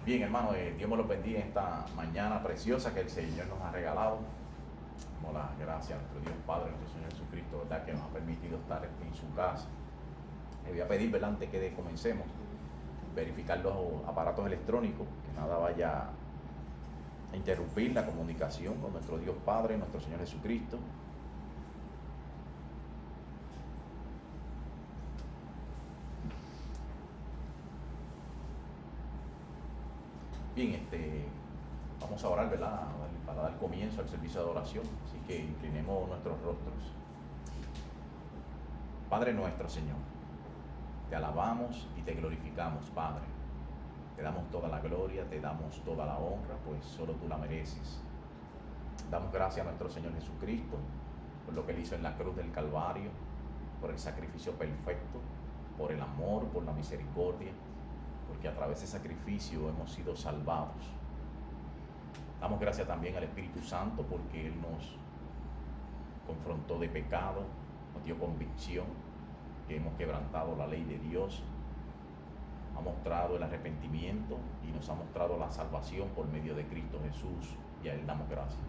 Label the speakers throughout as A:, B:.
A: Bien, hermano, Dios me los bendiga en esta mañana preciosa que el Señor nos ha regalado. Damos las gracias a nuestro Dios Padre, nuestro Señor Jesucristo, ¿verdad? Que nos ha permitido estar en su casa. Le voy a pedir, ¿verdad? Antes que comencemos, verificar los aparatos electrónicos, que nada vaya a interrumpir la comunicación con nuestro Dios Padre, nuestro Señor Jesucristo. Bien, vamos a orar, ¿verdad? Para dar comienzo al servicio de adoración. Así que inclinemos nuestros rostros. Padre nuestro, Señor, te alabamos y te glorificamos, Padre. Te damos toda la gloria, te damos toda la honra, pues solo tú la mereces. Damos gracias a nuestro Señor Jesucristo por lo que Él hizo en la cruz del Calvario, por el sacrificio perfecto, por el amor, por la misericordia, porque a través de ese sacrificio hemos sido salvados. Damos gracias también al Espíritu Santo porque Él nos confrontó de pecado, nos dio convicción, que hemos quebrantado la ley de Dios, ha mostrado el arrepentimiento y nos ha mostrado la salvación por medio de Cristo Jesús, y a Él damos gracias.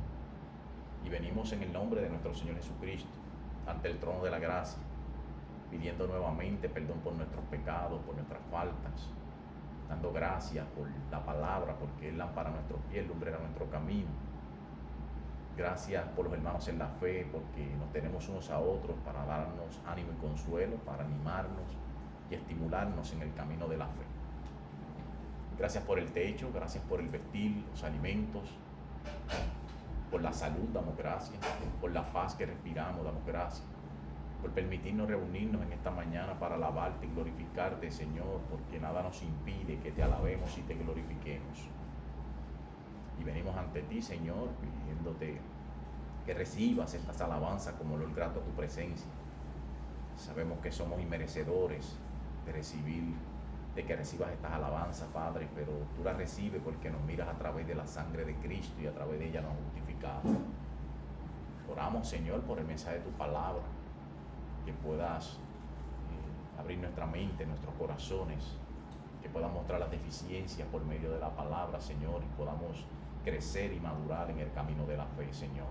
A: Y venimos en el nombre de nuestro Señor Jesucristo ante el trono de la gracia, pidiendo nuevamente perdón por nuestros pecados, por nuestras faltas, dando gracias por la palabra, porque es lámpara a nuestros pies, lumbrera a nuestro camino. Gracias por los hermanos en la fe, porque nos tenemos unos a otros para darnos ánimo y consuelo, para animarnos y estimularnos en el camino de la fe. Gracias por el techo, gracias por el vestir, los alimentos, por la salud damos gracias, por la paz que respiramos damos gracias, por permitirnos reunirnos en esta mañana para alabarte y glorificarte, Señor, porque nada nos impide que te alabemos y te glorifiquemos. Y venimos ante ti, Señor, pidiéndote que recibas estas alabanzas como olor grato a tu presencia. Sabemos que somos inmerecedores de que recibas estas alabanzas, Padre, pero tú las recibes porque nos miras a través de la sangre de Cristo y a través de ella nos has justificado. Oramos, Señor, por el mensaje de tu palabra, que puedas abrir nuestra mente, nuestros corazones, que puedas mostrar las deficiencias por medio de la palabra, Señor, y podamos crecer y madurar en el camino de la fe, Señor.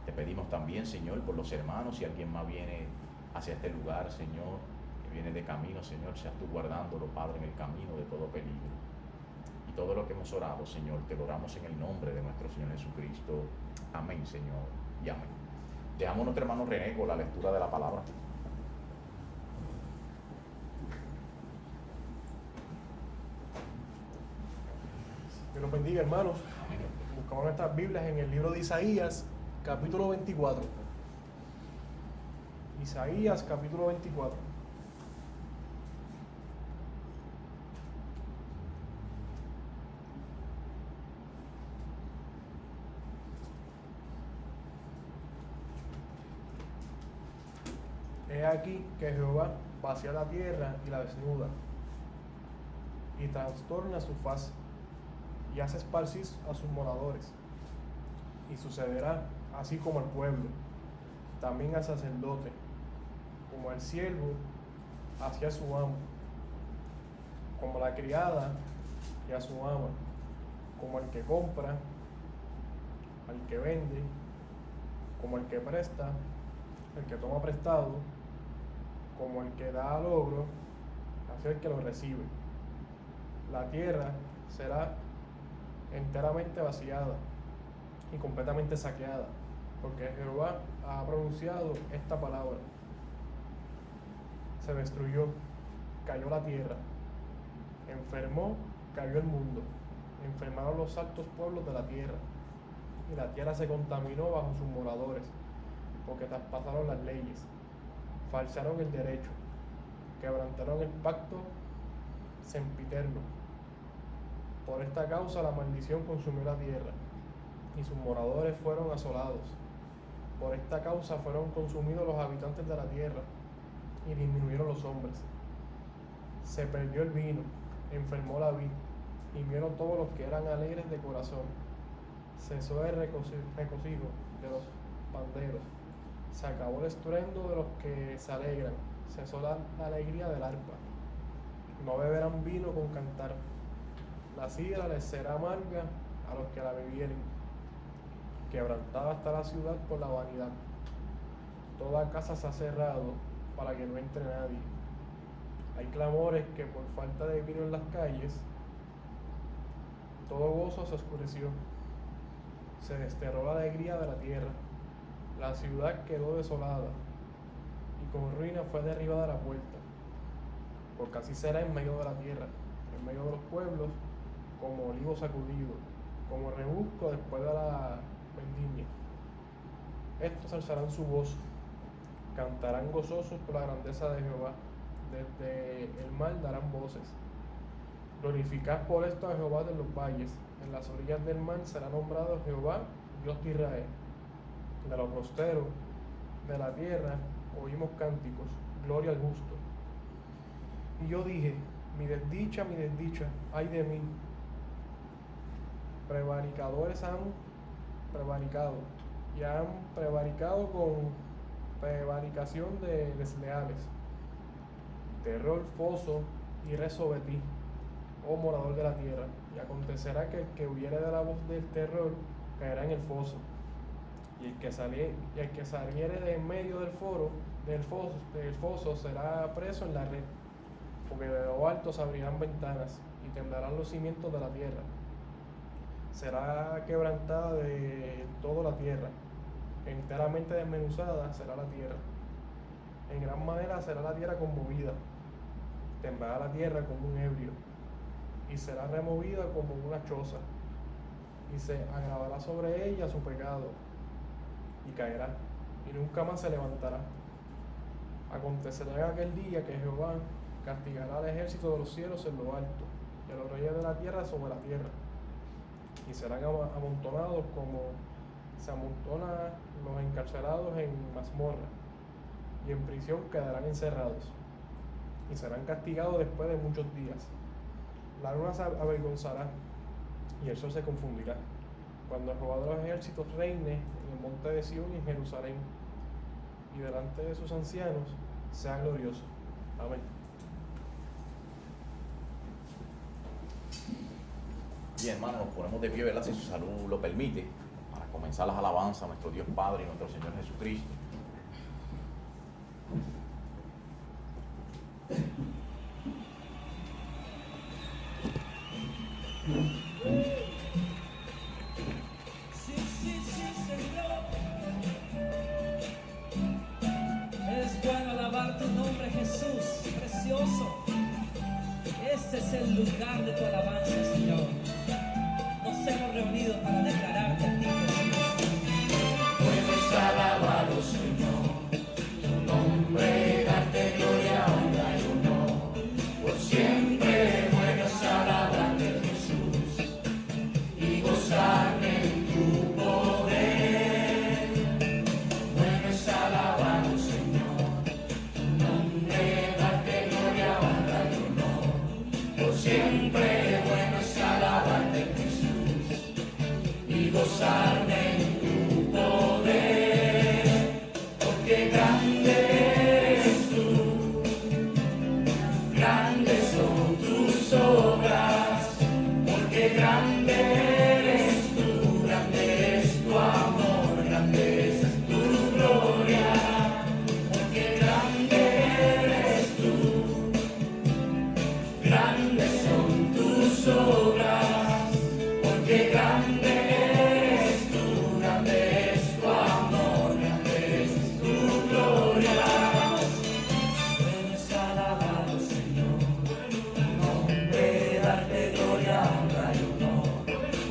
A: Te pedimos también, Señor, por los hermanos, si alguien más viene hacia este lugar, Señor, que viene de camino, Señor, seas tú guardándolo, Padre, en el camino de todo peligro. Y todo lo que hemos orado, Señor, te lo oramos en el nombre de nuestro Señor Jesucristo. Amén, Señor, y amén. Dejamos a nuestro hermano René con la lectura de la palabra.
B: Dios los bendiga, hermanos. Buscamos nuestras Biblias en el libro de Isaías, capítulo 24. Isaías, capítulo 24. He aquí que Jehová vacía la tierra y la desnuda, y trastorna su faz, y hace esparcir a sus moradores. Y sucederá así como al pueblo, también al sacerdote, como al siervo hacia su amo, como la criada y a su ama, como el que compra, al que vende, como el que presta, el que toma prestado, como el que da al ogro, hacia el que lo recibe. La tierra será enteramente vaciada y completamente saqueada, porque Jehová ha pronunciado esta palabra. Se destruyó, cayó la tierra, enfermó, cayó el mundo, enfermaron los altos pueblos de la tierra, y la tierra se contaminó bajo sus moradores, porque traspasaron las leyes, falsearon el derecho, quebrantaron el pacto sempiterno. Por esta causa la maldición consumió la tierra, y sus moradores fueron asolados. Por esta causa fueron consumidos los habitantes de la tierra, y disminuyeron los hombres. Se perdió el vino, enfermó la vid, y vieron todos los que eran alegres de corazón. Cesó el regocijo de los panderos, se acabó el estruendo de los que se alegran, cesó la alegría del arpa. No beberán vino con cantar, La sidra les será amarga a los que la bebieren. Quebrantada está la ciudad por la vanidad. Toda casa se ha cerrado para que no entre nadie. Hay clamores que por falta de vino en las calles, todo gozo se oscureció. Se desterró la alegría de la tierra. La ciudad quedó desolada y con ruina fue derribada la puerta. Porque así será en medio de la tierra, en medio de los pueblos, como olivo sacudido, como rebusco después de la vendimia. Estos alzarán su voz, cantarán gozosos por la grandeza de Jehová. Desde el mar darán voces. Glorificad por esto a Jehová de los valles. En las orillas del mar será nombrado Jehová, Dios de Israel. De los costeros de la tierra oímos cánticos, gloria al justo. Y yo dije, mi desdicha, ay de mí. Prevaricadores han prevaricado, y han prevaricado con prevaricación de desleales. Terror, foso y red sobre ti, oh morador de la tierra. Y acontecerá que el que huyere de la voz del terror caerá en el foso, y el que saliere de en medio del foso será preso en la red, porque de lo alto se abrirán ventanas y temblarán los cimientos de la tierra. Será quebrantada de toda la tierra, enteramente desmenuzada será la tierra. En gran manera será la tierra conmovida, temblará la tierra como un ebrio, y será removida como una choza, y se agravará sobre ella su pecado, y caerá, y nunca más se levantará. Acontecerá en aquel día que Jehová castigará al ejército de los cielos en lo alto, y a los reyes de la tierra sobre la tierra, y serán amontonados como se amontonan los encarcelados en mazmorra, y en prisión quedarán encerrados, y serán castigados después de muchos días. La luna se avergonzará, y el sol se confundirá, cuando Jehová de los ejércitos reine en el monte de Sión y en Jerusalén, y delante de sus ancianos sea glorioso. Amén.
A: Bien, hermanos, nos ponemos de pie, ¿verdad? Si su salud lo permite, para comenzar las alabanzas a nuestro Dios Padre y nuestro Señor Jesucristo.
C: Sí, Señor. Es bueno alabar tu nombre, Jesús, precioso. Este es el lugar de tu alabanza, Señor. Nos hemos reunido para declararte a ti, Jesús.
D: Puedes alabarlo, Señor, tu nombre, darte gloria, honra y honor, por siempre. Bueno es alabarte, Jesús, y gozarme en tu poder. Bueno es alabarlo, Señor, tu nombre, darte gloria, honra y honor, por siempre. Bueno es alabarte, Jesús, y gozarme en tu poder, porque grande eres tú, grandes son tus obras, porque grande eres tú, grande es tu amor, grande es tu gloria, porque grande eres tú, grandes son tus obras, porque grande eres tú, grande es tu amor, grande es tu gloria. Bueno es alabado, Señor, tu nombre, darte gloria, honra y honor,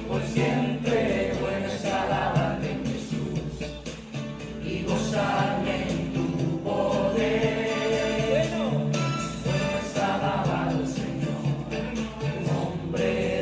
D: por siempre. Bueno es alabarte, Jesús, y gozarme en tu poder. Bueno es alabado, Señor, tu nombre,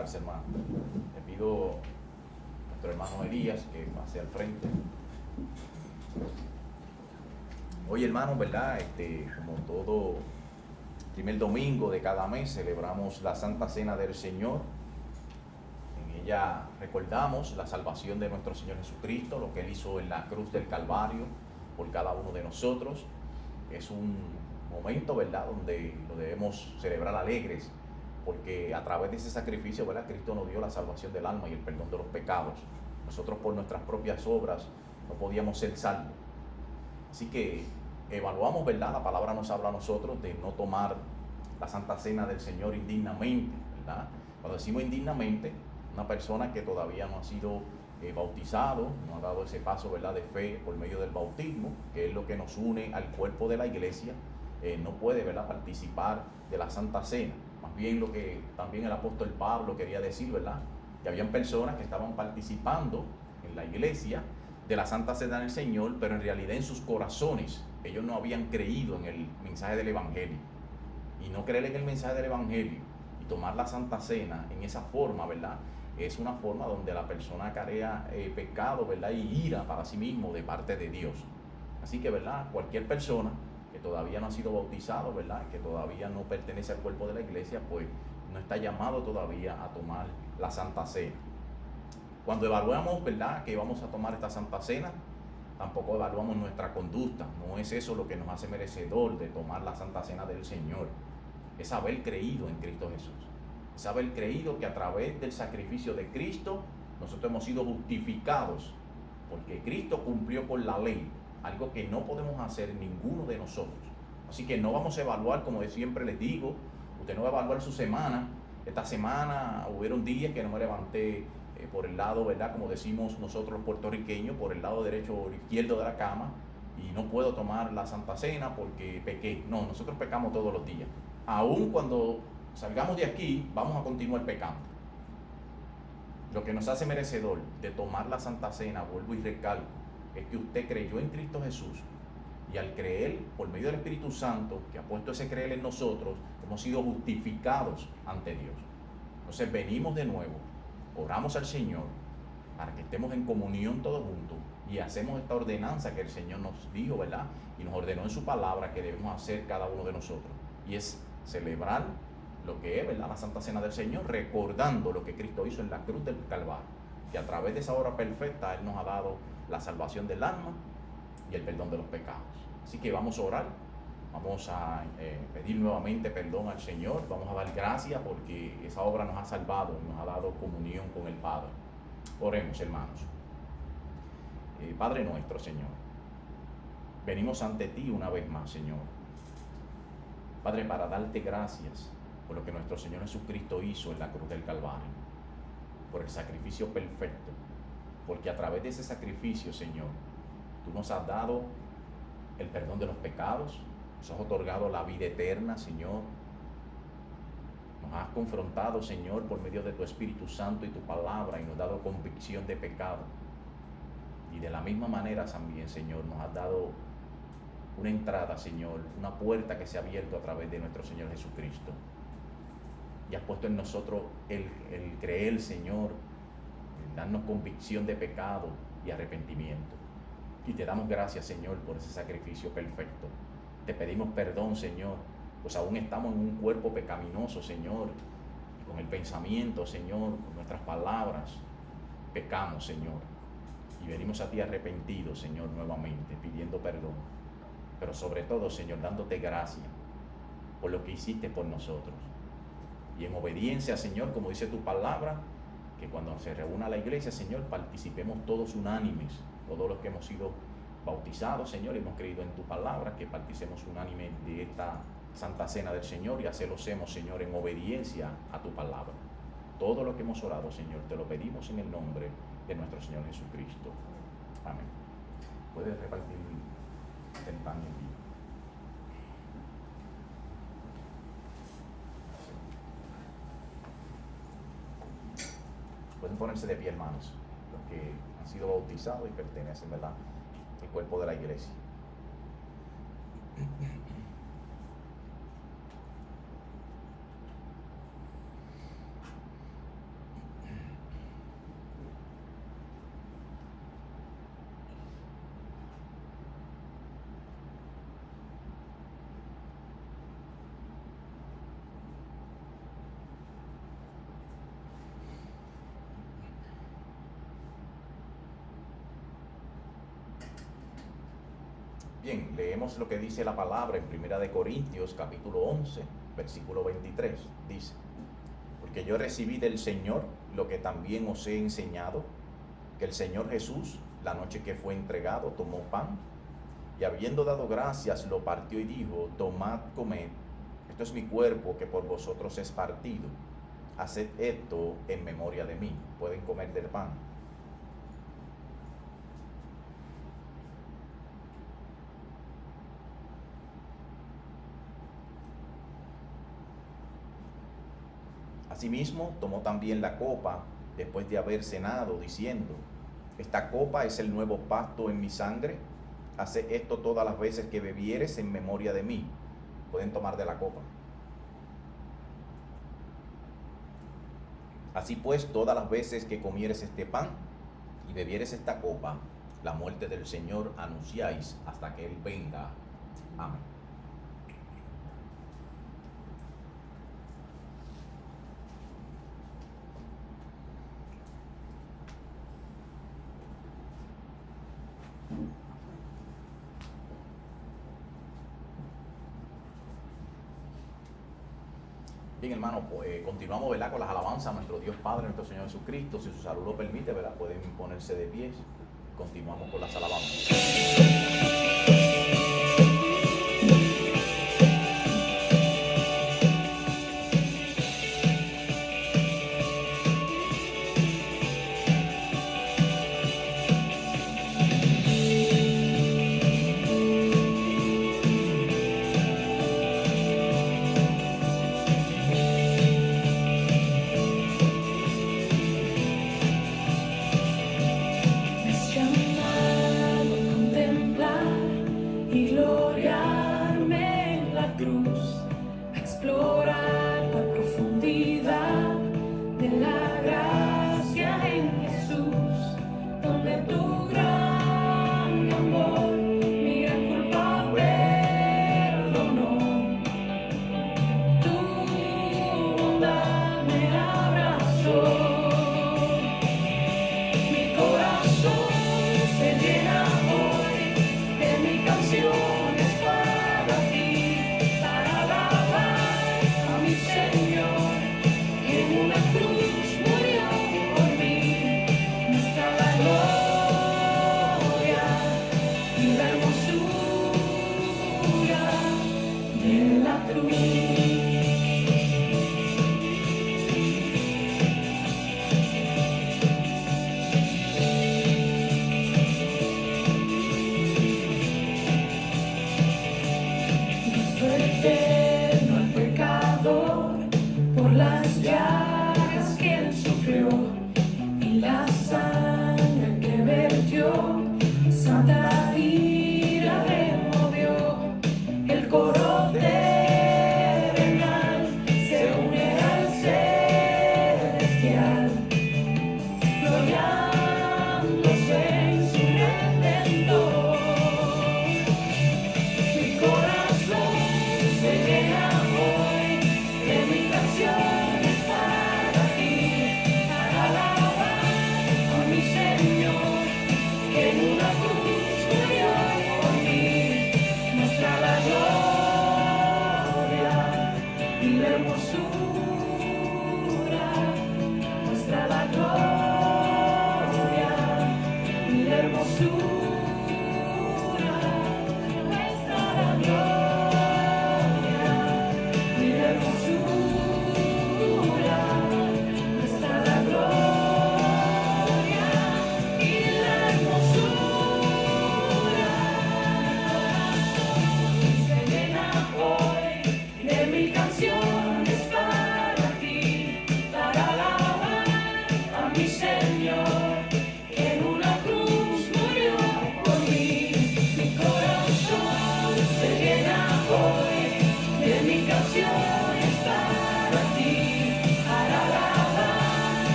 A: congregarse, hermano. Le pido a nuestro hermano Elías que pase al frente. Hoy, hermanos, ¿verdad? Como todo primer domingo de cada mes celebramos la Santa Cena del Señor. En ella recordamos la salvación de nuestro Señor Jesucristo, lo que Él hizo en la cruz del Calvario por cada uno de nosotros. Es un momento, ¿verdad?, donde lo debemos celebrar alegres, porque a través de ese sacrificio, ¿verdad?, Cristo nos dio la salvación del alma y el perdón de los pecados. Nosotros por nuestras propias obras no podíamos ser salvos. Así que evaluamos, ¿verdad? La palabra nos habla a nosotros de no tomar la Santa Cena del Señor indignamente, ¿verdad? Cuando decimos indignamente, una persona que todavía no ha sido bautizado, no ha dado ese paso, ¿verdad?, de fe por medio del bautismo, que es lo que nos une al cuerpo de la iglesia, no puede, ¿verdad?, participar de la Santa Cena. Más bien lo que también el apóstol Pablo quería decir, ¿verdad?, que habían personas que estaban participando en la iglesia de la Santa Cena del Señor, pero en realidad en sus corazones ellos no habían creído en el mensaje del Evangelio. Y no creer en el mensaje del Evangelio y tomar la Santa Cena en esa forma, ¿verdad?, es una forma donde la persona acarrea pecado, ¿verdad?, y ira para sí mismo de parte de Dios. Así que, ¿verdad?, cualquier persona que todavía no ha sido bautizado, ¿verdad?, que todavía no pertenece al cuerpo de la iglesia, pues no está llamado todavía a tomar la Santa Cena. Cuando evaluamos, ¿verdad?, que vamos a tomar esta Santa Cena, tampoco evaluamos nuestra conducta. No es eso lo que nos hace merecedor de tomar la Santa Cena del Señor. Es haber creído en Cristo Jesús. Es haber creído que a través del sacrificio de Cristo nosotros hemos sido justificados, porque Cristo cumplió con la ley, algo que no podemos hacer ninguno de nosotros. Así que no vamos a evaluar, como siempre les digo, usted no va a evaluar su semana. Esta semana hubieron días que no me levanté por el lado, ¿verdad?, como decimos nosotros los puertorriqueños, por el lado derecho o izquierdo de la cama, y no puedo tomar la Santa Cena porque pequé. No, nosotros pecamos todos los días. Aún cuando salgamos de aquí, vamos a continuar pecando. Lo que nos hace merecedor de tomar la Santa Cena, vuelvo y recalco, es que usted creyó en Cristo Jesús, y al creer por medio del Espíritu Santo, que ha puesto ese creer en nosotros, hemos sido justificados ante Dios. Entonces venimos de nuevo, oramos al Señor para que estemos en comunión todos juntos y hacemos esta ordenanza que el Señor nos dijo, ¿verdad?, y nos ordenó en su palabra que debemos hacer cada uno de nosotros, y es celebrar lo que es, ¿verdad?, la Santa Cena del Señor, recordando lo que Cristo hizo en la cruz del Calvario, que a través de esa obra perfecta Él nos ha dado la salvación del alma y el perdón de los pecados. Así que vamos a orar, vamos a pedir nuevamente perdón al Señor, vamos a dar gracias porque esa obra nos ha salvado, nos ha dado comunión con el Padre. Oremos, hermanos. Padre nuestro, Señor, venimos ante ti una vez más, Señor. Padre, para darte gracias por lo que nuestro Señor Jesucristo hizo en la cruz del Calvario, por el sacrificio perfecto, porque a través de ese sacrificio, Señor, tú nos has dado el perdón de los pecados, nos has otorgado la vida eterna, Señor. Nos has confrontado, Señor, por medio de tu Espíritu Santo y tu palabra, y nos has dado convicción de pecado. Y de la misma manera también, Señor, nos has dado una entrada, Señor, una puerta que se ha abierto a través de nuestro Señor Jesucristo. Y has puesto en nosotros el creer, Señor, el darnos convicción de pecado y arrepentimiento. Y te damos gracias, Señor, por ese sacrificio perfecto. Te pedimos perdón, Señor, pues aún estamos en un cuerpo pecaminoso, Señor, y con el pensamiento, Señor, con nuestras palabras, pecamos, Señor. Y venimos a ti arrepentidos, Señor, nuevamente, pidiendo perdón. Pero sobre todo, Señor, dándote gracias por lo que hiciste por nosotros. Y en obediencia, Señor, como dice tu palabra, que cuando se reúna la iglesia, Señor, participemos todos unánimes, todos los que hemos sido bautizados, Señor, y hemos creído en tu palabra, que participemos unánime de esta Santa Cena del Señor, y así lo hacemos, Señor, en obediencia a tu palabra. Todo lo que hemos orado, Señor, te lo pedimos en el nombre de nuestro Señor Jesucristo. Amén. Puedes repartir el pan y el vino. Pueden ponerse de pie, hermanos, los que han sido bautizados y pertenecen, ¿verdad?, al cuerpo de la iglesia. Bien, leemos lo que dice la palabra en 1 Corintios capítulo 11, versículo 23. Dice: porque yo recibí del Señor lo que también os he enseñado, que el Señor Jesús, la noche que fue entregado, tomó pan, y habiendo dado gracias, lo partió y dijo: tomad, comed, esto es mi cuerpo que por vosotros es partido. Haced esto en memoria de mí. Pueden comer del pan. Asimismo, tomó también la copa después de haber cenado, diciendo: esta copa es el nuevo pacto en mi sangre. Haced esto todas las veces que bebieres en memoria de mí. Pueden tomar de la copa. Así pues, todas las veces que comieres este pan y bebieres esta copa, la muerte del Señor anunciáis hasta que Él venga. Amén. Bien, hermanos, pues continuamos, ¿verdad?, con las alabanzas a nuestro Dios Padre, nuestro Señor Jesucristo. Si su salud lo permite, ¿verdad?, pueden ponerse de pies. Continuamos con las alabanzas.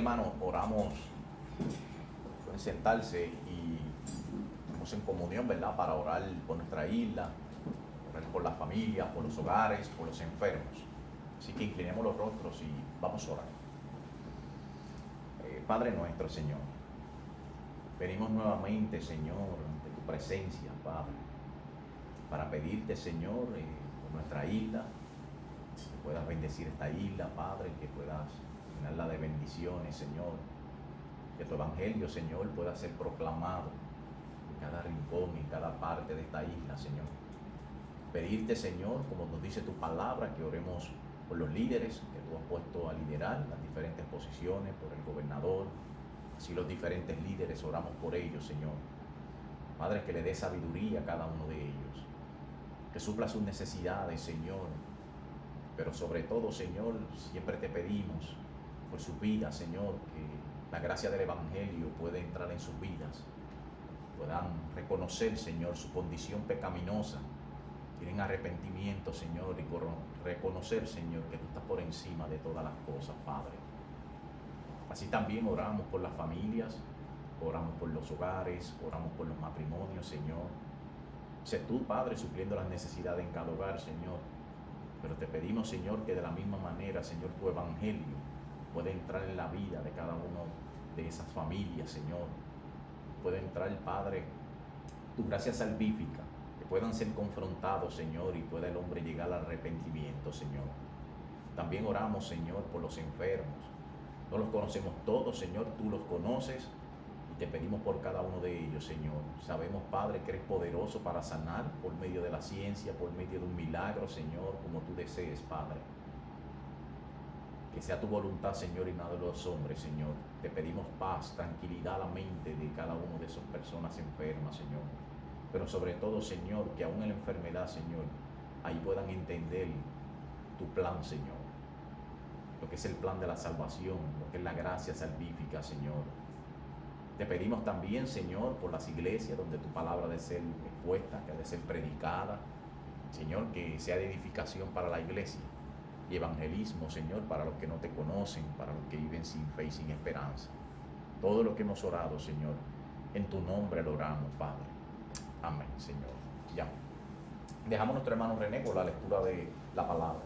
A: hermanos, oramos, pueden sentarse y estamos en comunión, ¿verdad? Para orar por nuestra isla, orar por las familias, por los hogares, por los enfermos. Así que inclinemos los rostros y vamos a orar. Padre nuestro, Señor, venimos nuevamente, Señor, ante tu presencia, Padre, para pedirte, Señor, por nuestra isla, que puedas bendecir esta isla, Padre, que puedas llenarla de bendiciones, Señor, que tu evangelio, Señor, pueda ser proclamado en cada rincón, en cada parte de esta isla, Señor. Pedirte, Señor, como nos dice tu palabra, que oremos por los líderes que tú has puesto a liderar las diferentes posiciones, por el gobernador, así los diferentes líderes, oramos por ellos, Señor. Padre, que le dé sabiduría a cada uno de ellos, que supla sus necesidades, Señor, pero sobre todo, Señor, siempre te pedimos por sus vidas, Señor, que la gracia del evangelio pueda entrar en sus vidas, puedan reconocer, Señor, su condición pecaminosa, tienen arrepentimiento, Señor, y reconocer, Señor, que tú estás por encima de todas las cosas, Padre. Así también oramos por las familias, oramos por los hogares, oramos por los matrimonios, Señor. Sé tú, Padre, supliendo las necesidades en cada hogar, Señor. Pero te pedimos, Señor, que de la misma manera, Señor, tu evangelio pueda entrar en la vida de cada uno de esas familias, Señor. Puede entrar, Padre, tu gracia salvífica, que puedan ser confrontados, Señor, y pueda el hombre llegar al arrepentimiento, Señor. También oramos, Señor, por los enfermos. No los conocemos todos, Señor, tú los conoces y te pedimos por cada uno de ellos, Señor. Sabemos, Padre, que eres poderoso para sanar por medio de la ciencia, por medio de un milagro, Señor, como tú desees, Padre. Que sea tu voluntad, Señor, y nada de los hombres, Señor. Te pedimos paz, tranquilidad a la mente de cada uno de esas personas enfermas, Señor. Pero sobre todo, Señor, que aún en la enfermedad, Señor, ahí puedan entender tu plan, Señor. Lo que es el plan de la salvación, lo que es la gracia salvífica, Señor. Te pedimos también, Señor, por las iglesias donde tu palabra ha de ser expuesta, que ha de ser predicada. Señor, que sea de edificación para la iglesia y evangelismo, Señor, para los que no te conocen, para los que viven sin fe y sin esperanza. Todo lo que hemos orado, Señor, en tu nombre lo oramos, Padre. Amén, Señor. Ya. Dejamos a nuestro hermano René por la lectura de la palabra.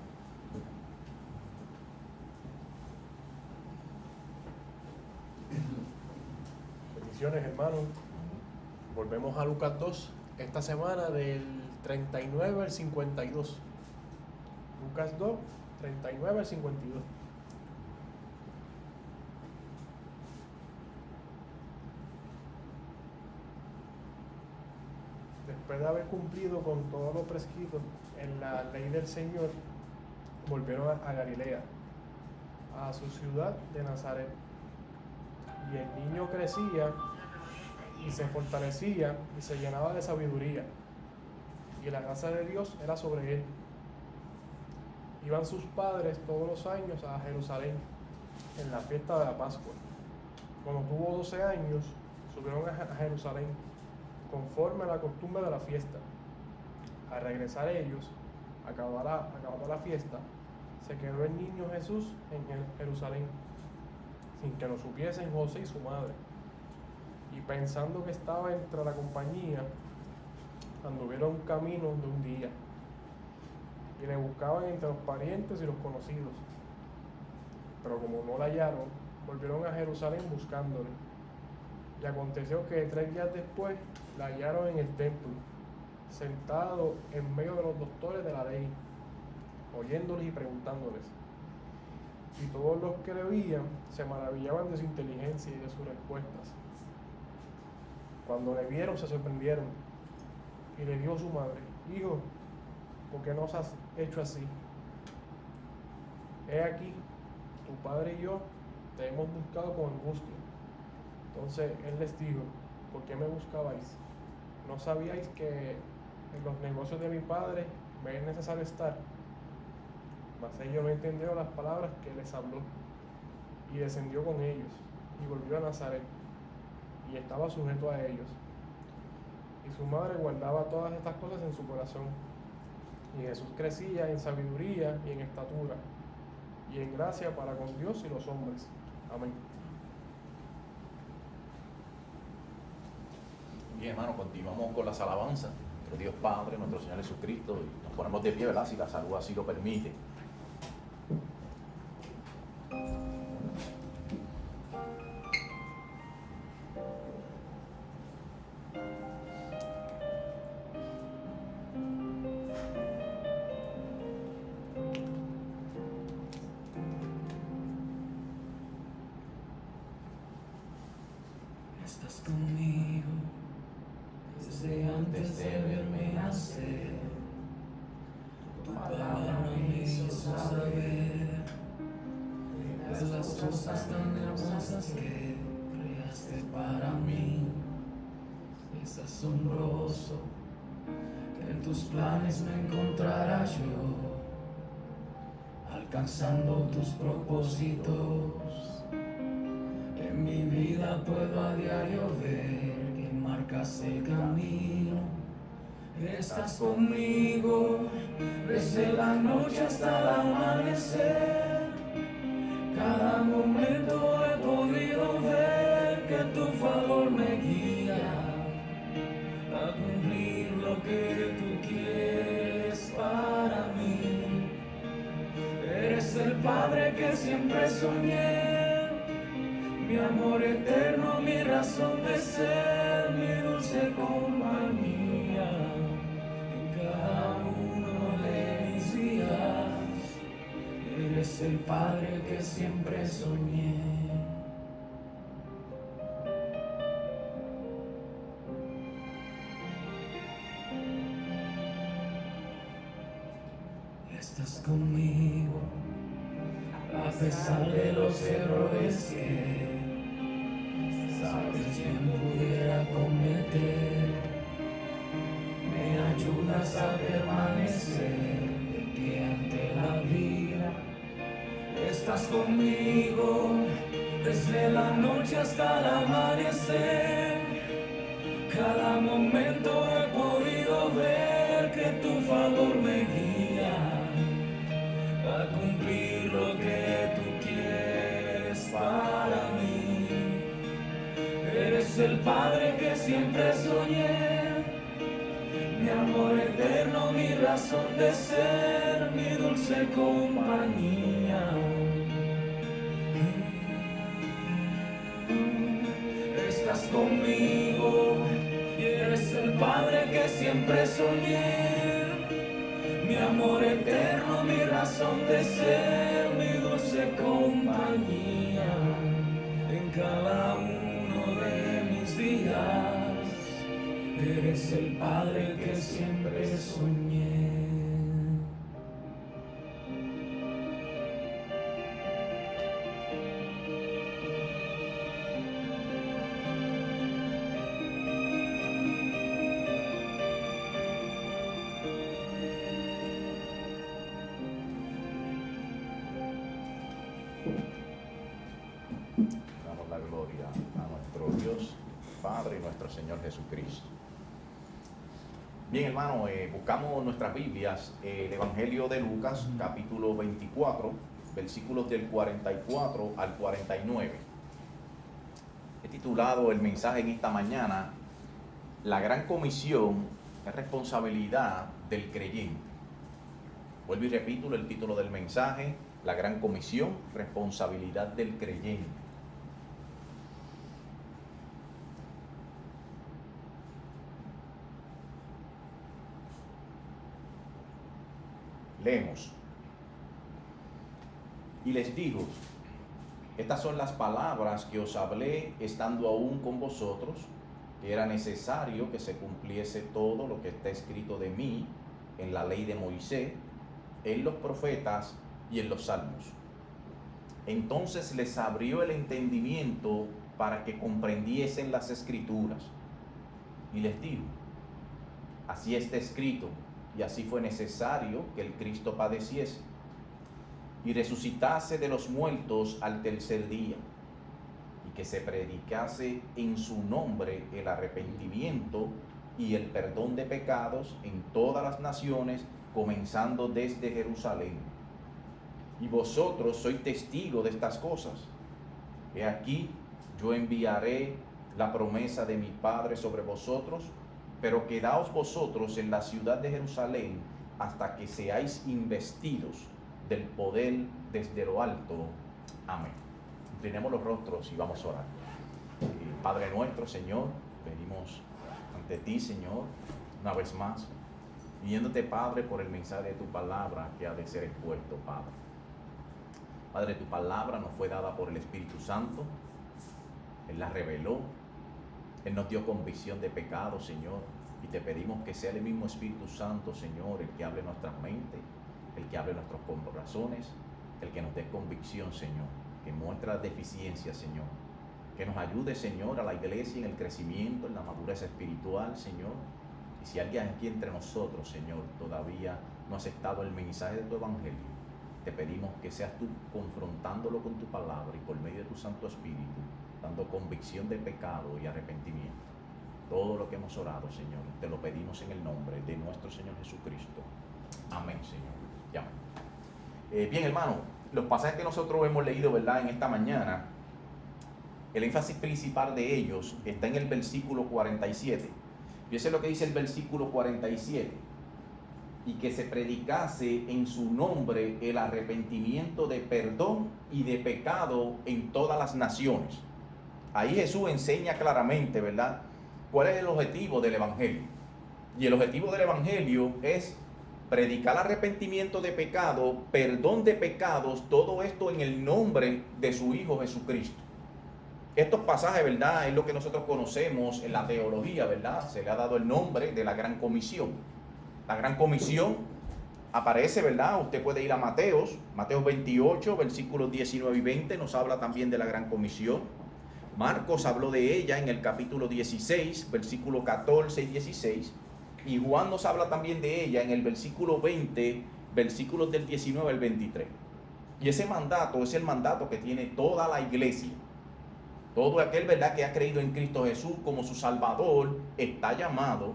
B: Bendiciones, hermanos. Volvemos a Lucas 2, esta semana del 39 al 52. Lucas 2, 39 al 52. Después de haber cumplido con todo lo prescrito en la ley del Señor, volvieron a Galilea, a su ciudad de Nazaret. Y el niño crecía y se fortalecía y se llenaba de sabiduría, y la gracia de Dios era sobre él. Iban sus padres todos los años a Jerusalén en la fiesta de la Pascua. Cuando tuvo 12 años, subieron a Jerusalén conforme a la costumbre de la fiesta. Al regresar ellos, acabada la fiesta, se quedó el niño Jesús en Jerusalén, sin que lo supiesen José y su madre. Y pensando que estaba entre la compañía, anduvieron camino de un día, y le buscaban entre los parientes y los conocidos. Pero como no la hallaron, volvieron a Jerusalén buscándole. Y aconteció que 3 días después la hallaron en el templo, sentado en medio de los doctores de la ley, oyéndoles y preguntándoles. Y todos los que le oían se maravillaban de su inteligencia y de sus respuestas. Cuando le vieron, se sorprendieron, y le dijo su madre: Hijo, ¿por qué nos has hecho así? He aquí, tu padre y yo te hemos buscado con angustia. Entonces él les dijo: ¿por qué me buscabais? ¿No sabíais que en los negocios de mi padre me es necesario estar? Mas ellos no entendieron las palabras que les habló. Y descendió con ellos, y volvió a Nazaret, y estaba sujeto a ellos. Y su madre guardaba todas estas cosas en su corazón. Y Jesús crecía en sabiduría y en estatura, y en gracia para con Dios y los hombres. Amén.
A: Bien, hermano, continuamos con las alabanzas. Nuestro Dios Padre, nuestro Señor Jesucristo, y nos ponemos de pie, ¿verdad? Si la salud así lo permite.
D: Estás conmigo desde antes de verme nacer. Tu palabra me hizo saber de las cosas tan hermosas que creaste para mí. Es asombroso que en tus planes me encontrara yo, alcanzando tus propósitos. En mi vida puedo a diario ver que marcas el camino. Estás conmigo desde la noche hasta el amanecer. Cada momento he podido ver que tu favor me guía a cumplir lo que tú quieres para mí. Eres el Padre que siempre soñé, mi amor eterno, mi razón de ser, mi dulce compañía en cada uno de mis días. Eres el Padre que siempre soñé. Estás conmigo a pesar de los errores que sabes bien pudiera cometer. Me ayudas a permanecer de pie ante la vida. Estás conmigo desde la noche hasta el amanecer. Cada momento he podido ver que tu favor me guía a cumplir lo que tú quieres para mí. Eres el Padre que siempre soñé, mi amor eterno, mi razón de ser, mi dulce compañía. Estás conmigo y eres el Padre que siempre soñé, mi amor eterno, mi razón de ser, mi dulce compañía en cada uno de mis días. Eres el Padre que siempre soñé.
A: Damos la gloria a nuestro Dios Padre y nuestro Señor Jesucristo. Bien, hermano, buscamos nuestras Biblias, el Evangelio de Lucas, capítulo 24, versículos del 44 al 49. He titulado el mensaje en esta mañana: La gran comisión es responsabilidad del creyente. Vuelvo y repito el título del mensaje: La gran comisión, responsabilidad del creyente. Leemos. Y les dijo: estas son las palabras que os hablé estando aún con vosotros, que era necesario que se cumpliese todo lo que está escrito de mí en la ley de Moisés, en los profetas y en los salmos. Entonces les abrió el entendimiento para que comprendiesen las escrituras. Y les dijo: así está escrito, y así fue necesario que el Cristo padeciese y resucitase de los muertos al tercer día, y que se predicase en su nombre el arrepentimiento y el perdón de pecados en todas las naciones, comenzando desde Jerusalén. Y vosotros sois testigos de estas cosas. He aquí, yo enviaré la promesa de mi Padre sobre vosotros, pero quedaos vosotros en la ciudad de Jerusalén hasta que seáis investidos del poder desde lo alto. Amén. Inclinemos los rostros y vamos a orar. Padre nuestro, Señor, venimos ante ti, Señor, una vez más, pidiéndote, Padre, por el mensaje de tu palabra que ha de ser expuesto, Padre. Padre, tu palabra nos fue dada por el Espíritu Santo. Él la reveló. Él nos dio convicción de pecado, Señor. Y te pedimos que sea el mismo Espíritu Santo, Señor, el que hable nuestras mentes, el que hable nuestros corazones, el que nos dé convicción, Señor, que muestre las deficiencias, Señor. Que nos ayude, Señor, a la iglesia en el crecimiento, en la madurez espiritual, Señor. Y si alguien aquí entre nosotros, Señor, todavía no ha aceptado el mensaje de tu evangelio, te pedimos que seas tú confrontándolo con tu palabra y por medio de tu Santo Espíritu, dando convicción de pecado y arrepentimiento. Todo lo que hemos orado, Señor, te lo pedimos en el nombre de nuestro Señor Jesucristo. Amén, Señor. Ya. Bien, hermano, los pasajes que nosotros hemos leído, ¿verdad?, en esta mañana, el énfasis principal de ellos está en el versículo 47. Fíjense lo que dice el versículo 47. Y que se predicase en su nombre el arrepentimiento de perdón y de pecado en todas las naciones. Ahí Jesús enseña claramente, ¿verdad?, cuál es el objetivo del evangelio. Y el objetivo del evangelio es predicar arrepentimiento de pecado, perdón de pecados, todo esto en el nombre de su Hijo Jesucristo. Estos pasajes, ¿verdad?, es lo que nosotros conocemos en la teología, ¿verdad? Se le ha dado el nombre de la Gran Comisión. La Gran Comisión aparece, ¿verdad? Usted puede ir a Mateos 28, versículos 19 y 20, nos habla también de la Gran Comisión. Marcos habló de ella en el capítulo 16, versículos 14 y 16. Y Juan nos habla también de ella en el versículo 20, versículos del 19 al 23. Y ese mandato es el mandato que tiene toda la iglesia. Todo aquel, ¿verdad?, que ha creído en Cristo Jesús como su Salvador, está llamado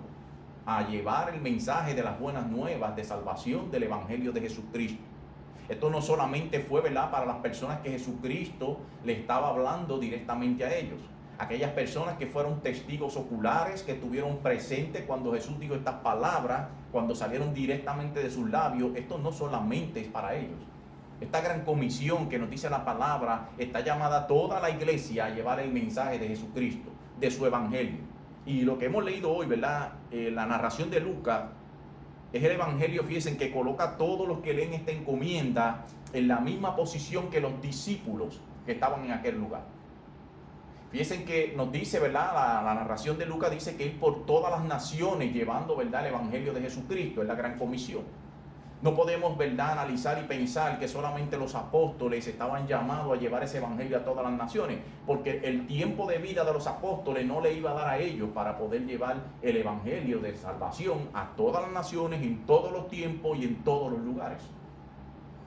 A: a llevar el mensaje de las buenas nuevas de salvación del Evangelio de Jesucristo. Esto no solamente fue, ¿verdad?, para las personas que Jesucristo le estaba hablando directamente a ellos. Aquellas personas que fueron testigos oculares, que estuvieron presentes cuando Jesús dijo estas palabras, cuando salieron directamente de sus labios, esto no solamente es para ellos. Esta gran comisión que nos dice la palabra está llamada a toda la iglesia a llevar el mensaje de Jesucristo, de su evangelio. Y lo que hemos leído hoy, ¿verdad?, la narración de Lucas, es el evangelio, fíjense, que coloca a todos los que leen esta encomienda en la misma posición que los discípulos que estaban en aquel lugar. Fíjense que nos dice, ¿verdad?, la narración de Lucas dice que ir por todas las naciones llevando, ¿verdad?, el evangelio de Jesucristo, es la gran comisión. No podemos, ¿verdad?, analizar y pensar que solamente los apóstoles estaban llamados a llevar ese evangelio a todas las naciones, porque el tiempo de vida de los apóstoles no le iba a dar a ellos para poder llevar el evangelio de salvación a todas las naciones, en todos los tiempos y en todos los lugares.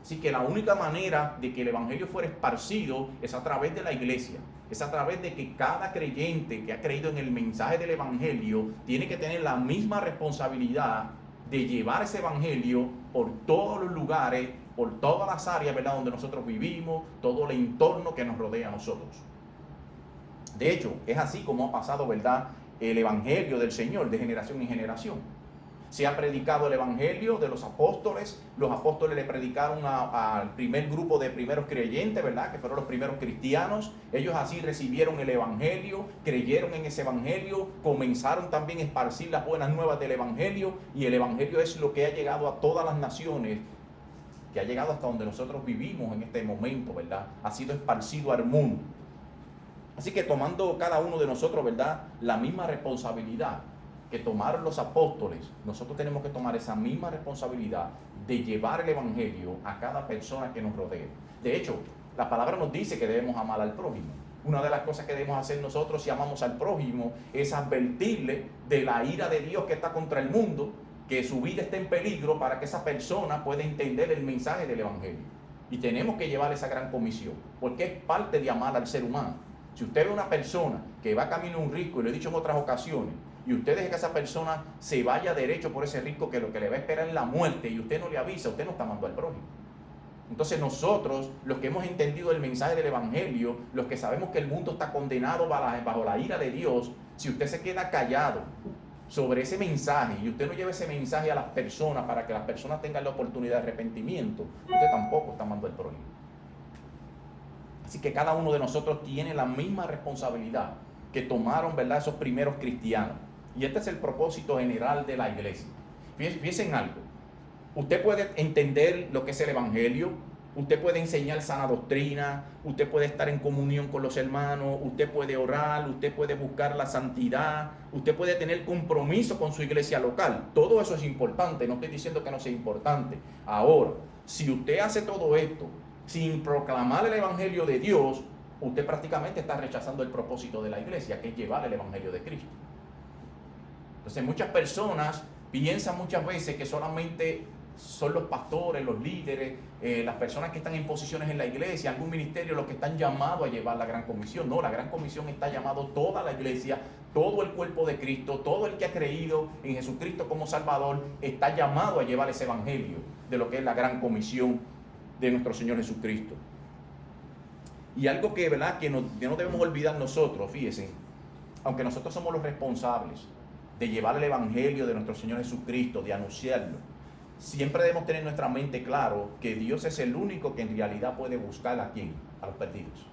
A: Así que la única manera de que el evangelio fuera esparcido es a través de la iglesia, es a través de que cada creyente que ha creído en el mensaje del evangelio tiene que tener la misma responsabilidad de llevar ese evangelio por todos los lugares, por todas las áreas, ¿verdad?, donde nosotros vivimos, todo el entorno que nos rodea a nosotros. De hecho, es así como ha pasado, ¿verdad?, el evangelio del Señor de generación en generación. Se ha predicado el evangelio de los apóstoles le predicaron al primer grupo de primeros creyentes, ¿verdad?, que fueron los primeros cristianos. Ellos así recibieron el evangelio, creyeron en ese evangelio, comenzaron también a esparcir las buenas nuevas del evangelio, y el evangelio es lo que ha llegado a todas las naciones, que ha llegado hasta donde nosotros vivimos en este momento, ¿verdad? Ha sido esparcido al mundo. Así que tomando cada uno de nosotros, ¿verdad?, la misma responsabilidad que tomaron los apóstoles, nosotros tenemos que tomar esa misma responsabilidad de llevar el evangelio a cada persona que nos rodea. De hecho, la palabra nos dice que debemos amar al prójimo. Una de las cosas que debemos hacer nosotros si amamos al prójimo es advertirle de la ira de Dios que está contra el mundo, que su vida está en peligro, para que esa persona pueda entender el mensaje del evangelio. Y tenemos que llevar esa gran comisión, porque es parte de amar al ser humano. Si usted ve una persona que va camino a un risco, y lo he dicho en otras ocasiones, y usted deja que esa persona se vaya derecho por ese risco, que lo que le va a esperar es la muerte, y usted no le avisa, usted no está amando al prójimo. Entonces nosotros, los que hemos entendido el mensaje del Evangelio, los que sabemos que el mundo está condenado bajo la ira de Dios, si usted se queda callado sobre ese mensaje y usted no lleva ese mensaje a las personas para que las personas tengan la oportunidad de arrepentimiento, usted tampoco está amando el prójimo. Así que cada uno de nosotros tiene la misma responsabilidad que tomaron, ¿verdad?, esos primeros cristianos. Y este es el propósito general de la iglesia. Fíjense en algo. Usted puede entender lo que es el Evangelio, usted puede enseñar sana doctrina, usted puede estar en comunión con los hermanos, usted puede orar, usted puede buscar la santidad, usted puede tener compromiso con su iglesia local. Todo eso es importante, no estoy diciendo que no sea importante. Ahora, si usted hace todo esto sin proclamar el Evangelio de Dios, usted prácticamente está rechazando el propósito de la iglesia, que es llevar el Evangelio de Cristo. Entonces muchas personas piensan muchas veces que solamente son los pastores, los líderes, las personas que están en posiciones en la iglesia, algún ministerio, los que están llamados a llevar la gran comisión. No, la gran comisión está llamado toda la iglesia, todo el cuerpo de Cristo, todo el que ha creído en Jesucristo como Salvador, está llamado a llevar ese evangelio de lo que es la gran comisión de nuestro Señor Jesucristo. Y algo que, ¿verdad?, que no debemos olvidar nosotros, fíjense, aunque nosotros somos los responsables de llevar el evangelio de nuestro Señor Jesucristo, de anunciarlo, siempre debemos tener en nuestra mente claro que Dios es el único que en realidad puede buscar a quién, a los perdidos.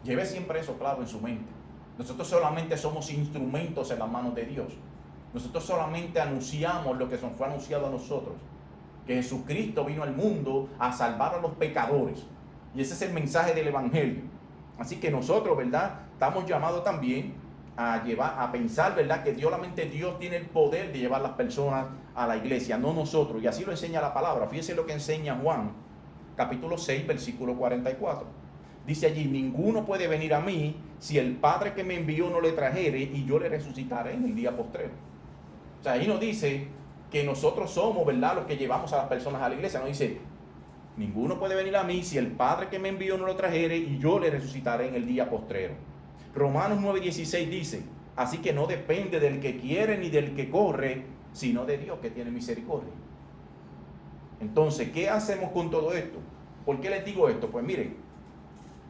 A: Lleve siempre eso claro en su mente. Nosotros solamente somos instrumentos en las manos de Dios. Nosotros solamente anunciamos lo que nos fue anunciado a nosotros, que Jesucristo vino al mundo a salvar a los pecadores. Y ese es el mensaje del evangelio. Así que nosotros, ¿verdad?, estamos llamados también a pensar, ¿verdad?, que solamente Dios tiene el poder de llevar a las personas a la iglesia, no nosotros. Y así lo enseña la palabra. Fíjense lo que enseña Juan, capítulo 6, versículo 44. Dice allí: ninguno puede venir a mí si el Padre que me envió no le trajere, y yo le resucitaré en el día postrero. O sea, ahí no dice que nosotros somos, ¿verdad?, los que llevamos a las personas a la iglesia. No dice: ninguno puede venir a mí si el Padre que me envió no lo trajere, y yo le resucitaré en el día postrero. Romanos 9:16 dice: así que no depende del que quiere ni del que corre, sino de Dios que tiene misericordia. Entonces, ¿qué hacemos con todo esto? ¿Por qué les digo esto? Pues miren,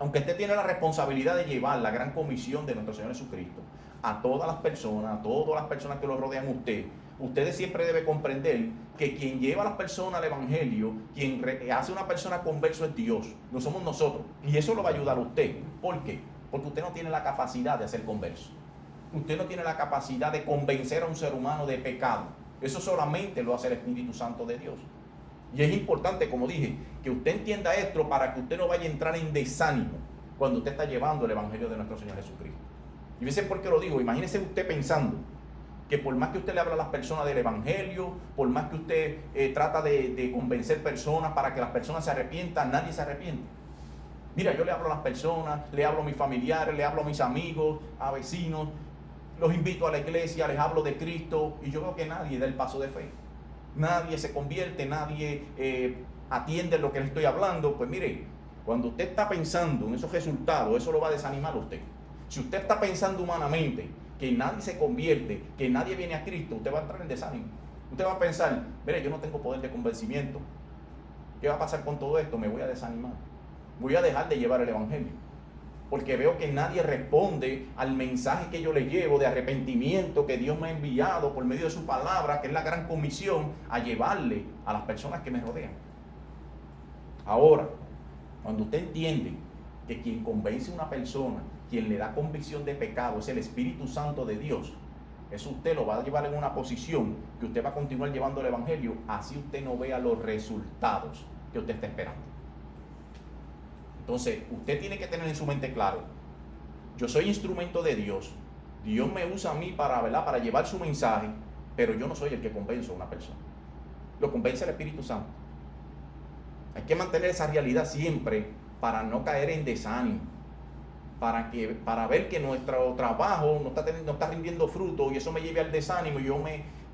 A: aunque usted tiene la responsabilidad de llevar la gran comisión de nuestro Señor Jesucristo a todas las personas que lo rodean a ustedes siempre deben comprender que quien lleva a las personas al evangelio, quien hace una persona converso es Dios, no somos nosotros. Y eso lo va a ayudar a usted. ¿Por qué? Porque usted no tiene la capacidad de hacer converso. Usted no tiene la capacidad de convencer a un ser humano de pecado. Eso solamente lo hace el Espíritu Santo de Dios. Y es importante, como dije, que usted entienda esto para que usted no vaya a entrar en desánimo cuando usted está llevando el evangelio de nuestro Señor Jesucristo. Y fíjense por qué lo digo. Imagínese usted pensando que por más que usted le habla a las personas del evangelio, por más que usted trata de convencer personas para que las personas se arrepientan, nadie se arrepiente. Mira, yo le hablo a las personas, le hablo a mis familiares, le hablo a mis amigos, a vecinos, los invito a la iglesia, les hablo de Cristo, y yo veo que nadie da el paso de fe. Nadie se convierte, nadie atiende lo que le estoy hablando. Pues mire, cuando usted está pensando en esos resultados, eso lo va a desanimar a usted. Si usted está pensando humanamente que nadie se convierte, que nadie viene a Cristo, usted va a entrar en desánimo. Usted va a pensar: mire, yo no tengo poder de convencimiento. ¿Qué va a pasar con todo esto? Me voy a desanimar. Voy a dejar de llevar el evangelio, porque veo que nadie responde al mensaje que yo le llevo de arrepentimiento que Dios me ha enviado por medio de su palabra, que es la gran comisión, a llevarle a las personas que me rodean. Ahora, cuando usted entiende que quien convence a una persona, quien le da convicción de pecado, es el Espíritu Santo de Dios, eso usted lo va a llevar en una posición que usted va a continuar llevando el evangelio, así usted no vea los resultados que usted está esperando. Entonces, usted tiene que tener en su mente claro: yo soy instrumento de Dios, Dios me usa a mí para, ¿verdad?, para llevar su mensaje, pero yo no soy el que convenzo a una persona, lo convence el Espíritu Santo. Hay que mantener esa realidad siempre para no caer en desánimo, para ver que nuestro trabajo no está rindiendo fruto y eso me lleve al desánimo y yo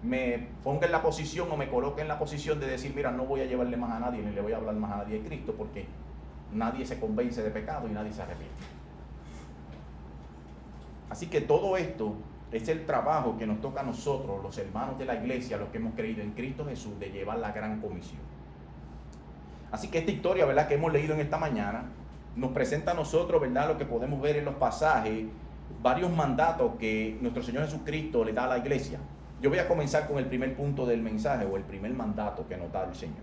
A: me ponga en la posición o me coloque en la posición de decir: mira, no voy a llevarle más a nadie, ni le voy a hablar más a nadie de Cristo, porque nadie se convence de pecado y nadie se arrepiente. Así que todo esto es el trabajo que nos toca a nosotros, los hermanos de la iglesia, los que hemos creído en Cristo Jesús, de llevar la gran comisión. Así que esta historia, ¿verdad?, que hemos leído en esta mañana, nos presenta a nosotros, ¿verdad?, lo que podemos ver en los pasajes, varios mandatos que nuestro Señor Jesucristo le da a la iglesia. Yo voy a comenzar con el primer punto del mensaje, o el primer mandato que nos da el Señor.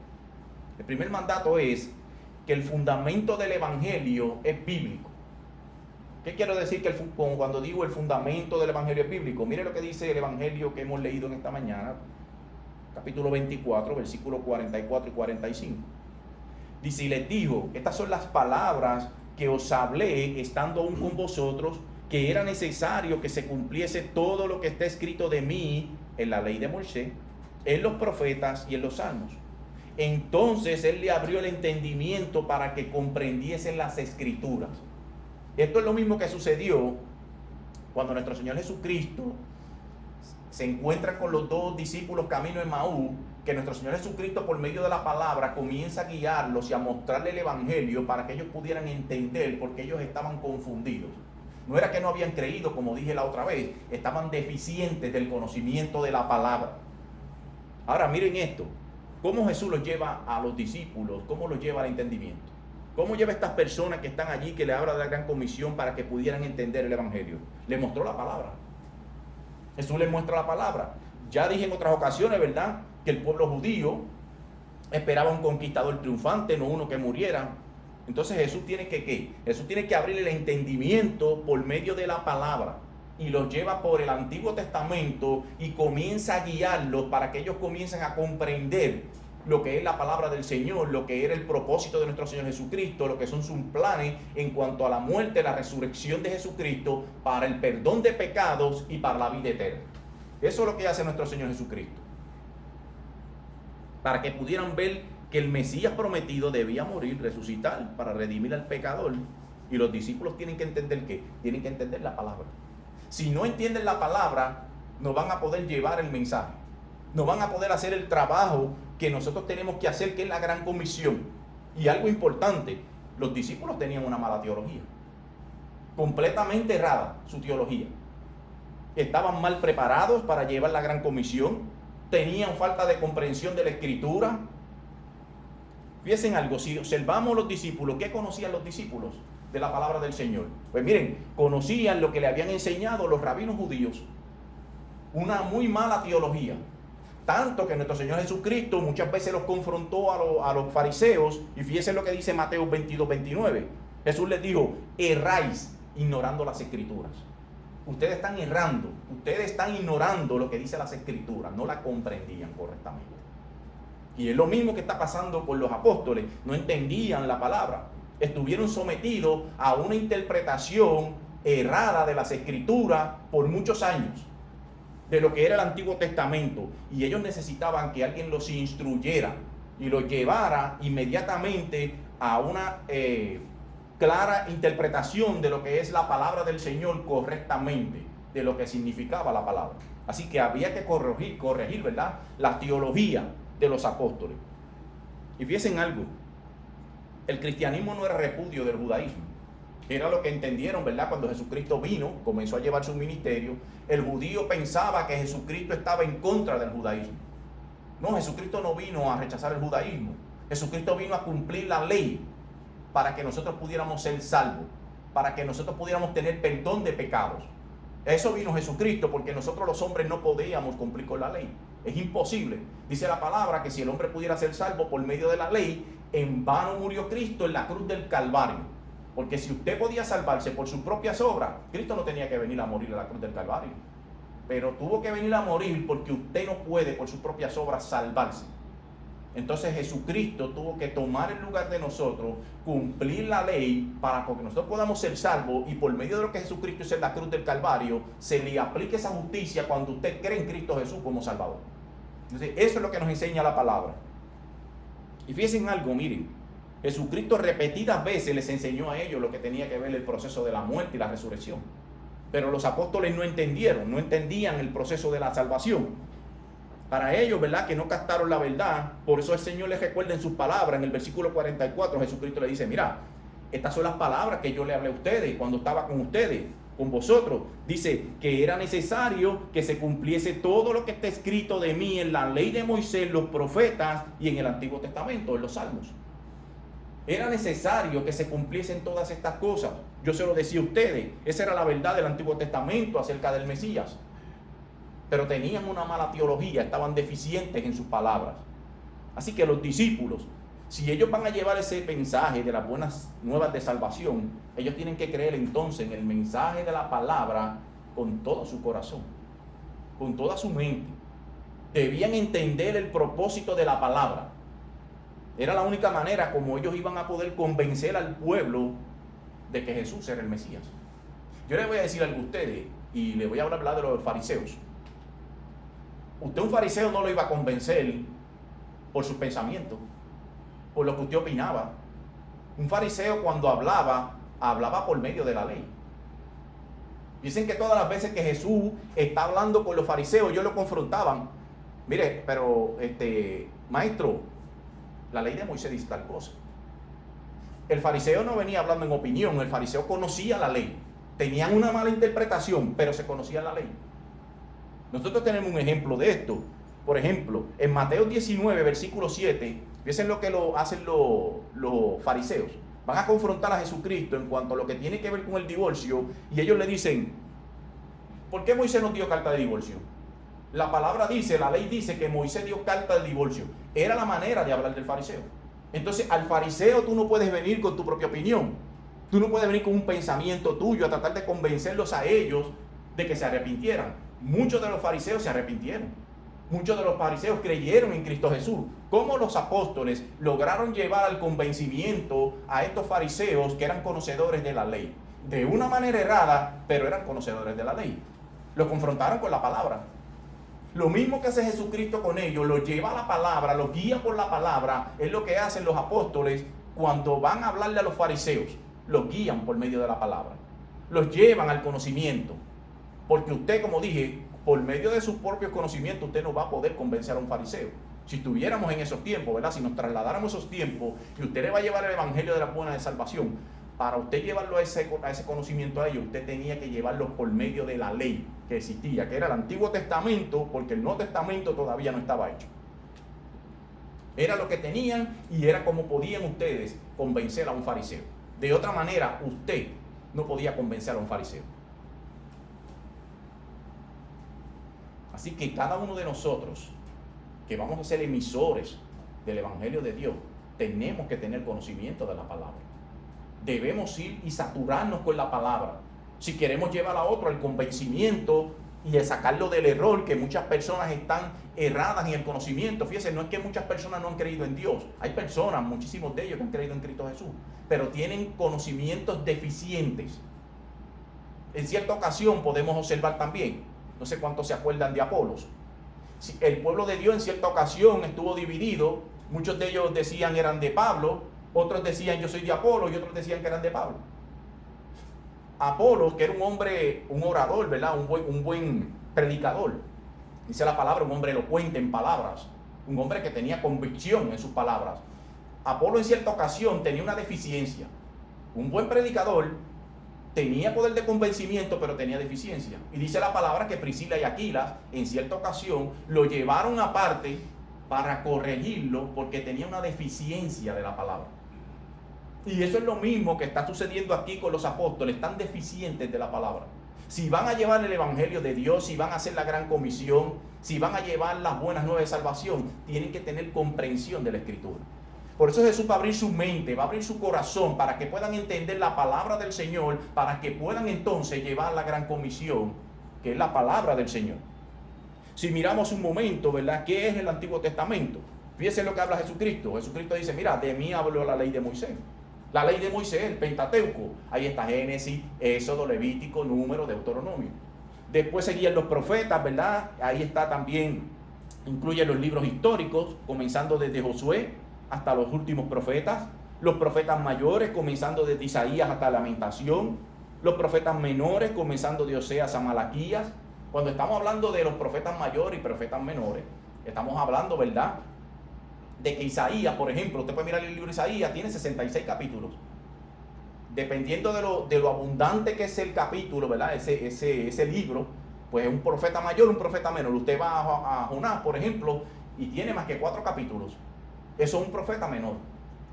A: El primer mandato es que el fundamento del evangelio es bíblico. ¿Qué quiero decir cuando digo el fundamento del evangelio es bíblico? Mire lo que dice el evangelio que hemos leído en esta mañana, capítulo 24, versículos 44 y 45. Dice, y les dijo, estas son las palabras que os hablé estando aún con vosotros, que era necesario que se cumpliese todo lo que está escrito de mí en la ley de Moisés, en los profetas y en los salmos. Entonces él le abrió el entendimiento para que comprendiesen las escrituras. Esto es lo mismo que sucedió cuando nuestro Señor Jesucristo se encuentra con los dos discípulos camino en Emaús, que nuestro Señor Jesucristo por medio de la palabra comienza a guiarlos y a mostrarle el evangelio para que ellos pudieran entender, porque ellos estaban confundidos. No era que no habían creído, como dije la otra vez, estaban deficientes del conocimiento de la palabra. Ahora miren esto, cómo Jesús los lleva a los discípulos, cómo los lleva al entendimiento. ¿Cómo lleva a estas personas que están allí, que le habla de la gran comisión para que pudieran entender el evangelio? Le mostró la palabra. Jesús les muestra la palabra. Ya dije en otras ocasiones, ¿verdad?, que el pueblo judío esperaba un conquistador triunfante, no uno que muriera. Entonces Jesús tiene que ¿qué? Jesús tiene que abrirle el entendimiento por medio de la palabra y los lleva por el Antiguo Testamento y comienza a guiarlos para que ellos comiencen a comprender lo que es la palabra del Señor, lo que era el propósito de nuestro Señor Jesucristo, lo que son sus planes en cuanto a la muerte, la resurrección de Jesucristo para el perdón de pecados y para la vida eterna. Eso es lo que hace nuestro Señor Jesucristo. Para que pudieran ver que el Mesías prometido debía morir, resucitar para redimir al pecador. Y los discípulos tienen que entender ¿qué? Tienen que entender la palabra. Si no entienden la palabra, no van a poder llevar el mensaje. No van a poder hacer el trabajo que nosotros tenemos que hacer, que es la gran comisión. Y algo importante, los discípulos tenían una mala teología. Completamente errada su teología. Estaban mal preparados para llevar la gran comisión. Tenían falta de comprensión de la escritura. Fíjense algo, si observamos los discípulos, ¿qué conocían los discípulos de la palabra del Señor? Pues miren, conocían lo que le habían enseñado los rabinos judíos. Una muy mala teología. Tanto que nuestro Señor Jesucristo muchas veces los confrontó a los fariseos. Y fíjense lo que dice Mateo 22, 29. Jesús les dijo, erráis ignorando las escrituras. Ustedes están errando, ustedes están ignorando lo que dice las escrituras, no la comprendían correctamente. Y es lo mismo que está pasando con los apóstoles, no entendían la palabra, estuvieron sometidos a una interpretación errada de las escrituras por muchos años, de lo que era el Antiguo Testamento, y ellos necesitaban que alguien los instruyera y los llevara inmediatamente a una clara interpretación de lo que es la palabra del Señor correctamente, de lo que significaba la palabra. Así que había que corregir, ¿verdad?, la teología de los apóstoles. Y fíjense en algo, el cristianismo no era repudio del judaísmo. Era lo que entendieron, ¿verdad? Cuando Jesucristo vino, comenzó a llevar su ministerio, el judío pensaba que Jesucristo estaba en contra del judaísmo. No, Jesucristo no vino a rechazar el judaísmo. Jesucristo vino a cumplir la ley para que nosotros pudiéramos ser salvos, para que nosotros pudiéramos tener perdón de pecados. Eso vino Jesucristo, porque nosotros los hombres no podíamos cumplir con la ley. Es imposible. Dice la palabra que si el hombre pudiera ser salvo por medio de la ley, en vano murió Cristo en la cruz del Calvario. Porque si usted podía salvarse por sus propias obras, Cristo no tenía que venir a morir a la cruz del Calvario. Pero tuvo que venir a morir porque usted no puede por sus propias obras salvarse. Entonces Jesucristo tuvo que tomar el lugar de nosotros, cumplir la ley para que nosotros podamos ser salvos, y por medio de lo que Jesucristo hizo en la cruz del Calvario, se le aplique esa justicia cuando usted cree en Cristo Jesús como Salvador. Entonces eso es lo que nos enseña la palabra. Y fíjense en algo, miren, Jesucristo repetidas veces les enseñó a ellos lo que tenía que ver el proceso de la muerte y la resurrección. Pero los apóstoles no entendían el proceso de la salvación. Para ellos, ¿verdad?, que no captaron la verdad. Por eso el Señor les recuerda en sus palabras, en el versículo 44, Jesucristo le dice, mira, estas son las palabras que yo le hablé a ustedes cuando estaba con ustedes, con vosotros. Dice que era necesario que se cumpliese todo lo que está escrito de mí en la ley de Moisés, los profetas y en el Antiguo Testamento, en los Salmos. Era necesario que se cumpliesen todas estas cosas. Yo se lo decía a ustedes, esa era la verdad del Antiguo Testamento acerca del Mesías. Pero tenían una mala teología, estaban deficientes en sus palabras. Así que los discípulos, si ellos van a llevar ese mensaje de las buenas nuevas de salvación, ellos tienen que creer entonces en el mensaje de la palabra con todo su corazón, con toda su mente. Debían entender el propósito de la palabra. Era la única manera como ellos iban a poder convencer al pueblo de que Jesús era el Mesías. Yo les voy a decir algo a ustedes y les voy a hablar de los fariseos. Usted, un fariseo, no lo iba a convencer por sus pensamientos, por lo que usted opinaba. Un fariseo, cuando hablaba por medio de la ley. Dicen que todas las veces que Jesús está hablando con los fariseos, ellos lo confrontaban. Mire, pero maestro, la ley de Moisés dice tal cosa. El fariseo no venía hablando en opinión, el fariseo conocía la ley. Tenían una mala interpretación, pero se conocía la ley. Nosotros tenemos un ejemplo de esto. Por ejemplo, en Mateo 19, versículo 7, fíjense lo que hacen los fariseos. Van a confrontar a Jesucristo en cuanto a lo que tiene que ver con el divorcio, y ellos le dicen, ¿por qué Moisés no dio carta de divorcio? La palabra dice, la ley dice que Moisés dio carta de divorcio. Era la manera de hablar del fariseo. Entonces, al fariseo tú no puedes venir con tu propia opinión. Tú no puedes venir con un pensamiento tuyo a tratar de convencerlos a ellos de que se arrepintieran. Muchos de los fariseos se arrepintieron. Muchos de los fariseos creyeron en Cristo Jesús. ¿Cómo los apóstoles lograron llevar al convencimiento a estos fariseos que eran conocedores de la ley? De una manera errada, pero eran conocedores de la ley. Los confrontaron con la palabra. Lo mismo que hace Jesucristo con ellos, los lleva a la palabra, los guía por la palabra. Es lo que hacen los apóstoles cuando van a hablarle a los fariseos. Los guían por medio de la palabra. Los llevan al conocimiento. Porque usted, como dije, por medio de sus propios conocimientos, usted no va a poder convencer a un fariseo. Si estuviéramos en esos tiempos, ¿verdad? Si nos trasladáramos a esos tiempos y usted le va a llevar el evangelio de la buena de salvación, para usted llevarlo a ese conocimiento a ellos, usted tenía que llevarlo por medio de la ley que existía, que era el Antiguo Testamento, porque el Nuevo Testamento todavía no estaba hecho. Era lo que tenían y era como podían ustedes convencer a un fariseo. De otra manera, usted no podía convencer a un fariseo. Así que cada uno de nosotros que vamos a ser emisores del Evangelio de Dios, tenemos que tener conocimiento de la palabra. Debemos ir y saturarnos con la palabra. Si queremos llevar a otro al convencimiento y a sacarlo del error, que muchas personas están erradas en el conocimiento. Fíjense, no es que muchas personas no han creído en Dios. Hay personas, muchísimos de ellos, que han creído en Cristo Jesús, pero tienen conocimientos deficientes. En cierta ocasión podemos observar también, no sé cuántos se acuerdan de Apolos. El pueblo de Dios en cierta ocasión estuvo dividido. Muchos de ellos decían eran de Pablo, otros decían yo soy de Apolo y otros decían que eran de Pablo. Apolo, que era un hombre, un orador, ¿verdad? Un buen predicador. Dice la palabra, un hombre elocuente en palabras, un hombre que tenía convicción en sus palabras. Apolo en cierta ocasión tenía una deficiencia. Un buen predicador tenía poder de convencimiento, pero tenía deficiencia. Y dice la palabra que Priscila y Aquila en cierta ocasión lo llevaron aparte para corregirlo porque tenía una deficiencia de la palabra. Y eso es lo mismo que está sucediendo aquí con los apóstoles, están deficientes de la palabra. Si van a llevar el evangelio de Dios, si van a hacer la gran comisión, si van a llevar las buenas nuevas de salvación, tienen que tener comprensión de la Escritura. Por eso Jesús va a abrir su mente, va a abrir su corazón para que puedan entender la palabra del Señor, para que puedan entonces llevar la gran comisión, que es la palabra del Señor. Si miramos un momento, ¿verdad? ¿Qué es el Antiguo Testamento? Fíjense lo que habla Jesucristo. Jesucristo dice, mira, de mí habló la ley de Moisés. La ley de Moisés, el Pentateuco. Ahí está Génesis, Éxodo, Levítico, Número, Deuteronomio. Después seguían los profetas, ¿verdad? Ahí está también, incluye los libros históricos, comenzando desde Josué hasta los últimos profetas. Los profetas mayores, comenzando desde Isaías hasta Lamentación. Los profetas menores, comenzando de Oseas a Malaquías. Cuando estamos hablando de los profetas mayores y profetas menores, estamos hablando, ¿verdad?, de que Isaías, por ejemplo, usted puede mirar el libro de Isaías, tiene 66 capítulos. Dependiendo de lo abundante que es el capítulo, ¿verdad? Ese libro, pues es un profeta mayor, un profeta menor. Usted va a Jonás, por ejemplo, y tiene más que 4 capítulos. Eso es un profeta menor.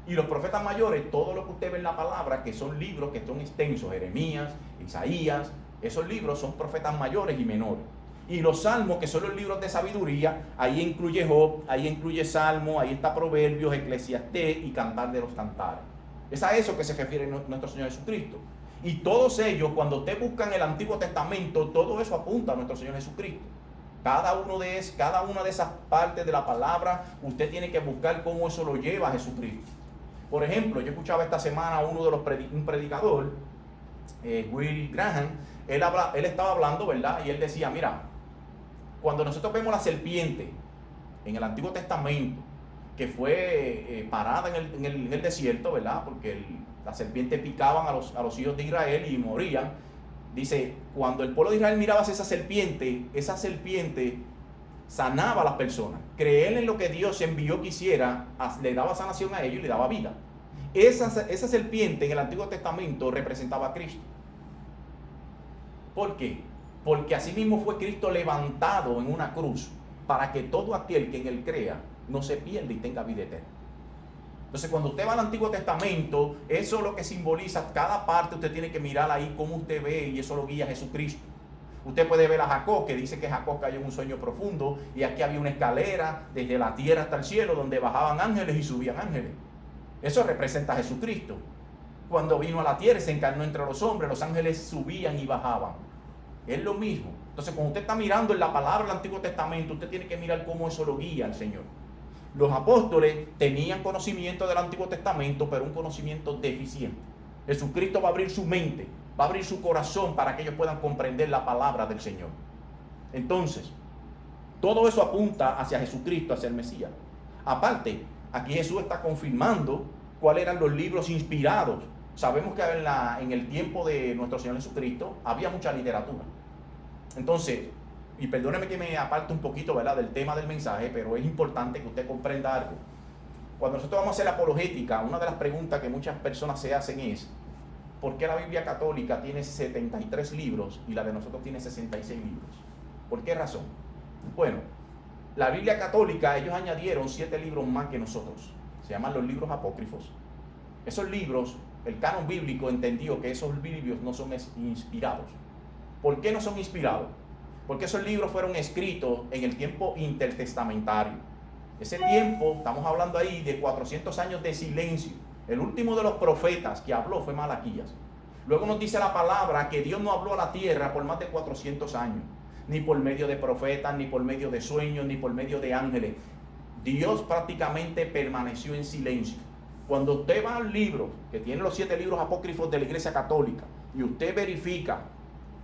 A: Y los profetas mayores, todo lo que usted ve en la palabra, que son libros que son extensos, Jeremías, Isaías, esos libros son profetas mayores y menores. Y los salmos, que son los libros de sabiduría, ahí incluye Job, ahí incluye Salmo, ahí está Proverbios, Eclesiastés y Cantar de los Cantares. Es a eso que se refiere nuestro Señor Jesucristo. Y todos ellos, cuando usted busca en el Antiguo Testamento, todo eso apunta a nuestro Señor Jesucristo. Cada una de esas partes de la palabra, usted tiene que buscar cómo eso lo lleva a Jesucristo. Por ejemplo, yo escuchaba esta semana a un predicador, Will Graham, él estaba hablando, ¿verdad? Y él decía, mira, cuando nosotros vemos la serpiente en el Antiguo Testamento, que fue parada en el desierto, ¿verdad? Porque la serpiente picaban a los hijos de Israel y morían. Dice, cuando el pueblo de Israel miraba hacia esa serpiente sanaba a las personas. Creer en lo que Dios envió que hiciera, le daba sanación a ellos y le daba vida. Esa serpiente en el Antiguo Testamento representaba a Cristo. ¿Por qué? Porque así mismo fue Cristo levantado en una cruz para que todo aquel que en él crea no se pierda y tenga vida eterna. Entonces, cuando usted va al Antiguo Testamento, eso es lo que simboliza cada parte. Usted tiene que mirar ahí cómo usted ve, y eso lo guía Jesucristo. Usted puede ver a Jacob, que dice que Jacob cayó en un sueño profundo, y aquí había una escalera desde la tierra hasta el cielo donde bajaban ángeles y subían ángeles. Eso representa a Jesucristo. Cuando vino a la tierra y se encarnó entre los hombres, los ángeles subían y bajaban. Es lo mismo. Entonces, cuando usted está mirando en la palabra del Antiguo Testamento, usted tiene que mirar cómo eso lo guía al Señor. Los apóstoles tenían conocimiento del Antiguo Testamento, pero un conocimiento deficiente. Jesucristo va a abrir su mente, va a abrir su corazón para que ellos puedan comprender la palabra del Señor. Entonces, todo eso apunta hacia Jesucristo, hacia el Mesías. Aparte, aquí Jesús está confirmando cuáles eran los libros inspirados. Sabemos que en el tiempo de nuestro Señor Jesucristo había mucha literatura. Entonces, y perdóneme que me aparte un poquito, ¿verdad?, del tema del mensaje, pero es importante que usted comprenda algo. Cuando nosotros vamos a hacer apologética, una de las preguntas que muchas personas se hacen es, ¿por qué la Biblia católica tiene 73 libros y la de nosotros tiene 66 libros? ¿Por qué razón? Bueno, la Biblia católica, ellos añadieron 7 libros más que nosotros. Se llaman los libros apócrifos. Esos libros, el canon bíblico entendió que esos libros no son inspirados. ¿Por qué no son inspirados? Porque esos libros fueron escritos en el tiempo intertestamentario. Ese tiempo, estamos hablando ahí de 400 años de silencio. El último de los profetas que habló fue Malaquías. Luego nos dice la palabra que Dios no habló a la tierra por más de 400 años. Ni por medio de profetas, ni por medio de sueños, ni por medio de ángeles. Dios prácticamente permaneció en silencio. Cuando usted va al libro, que tiene los 7 libros apócrifos de la Iglesia Católica, y usted verifica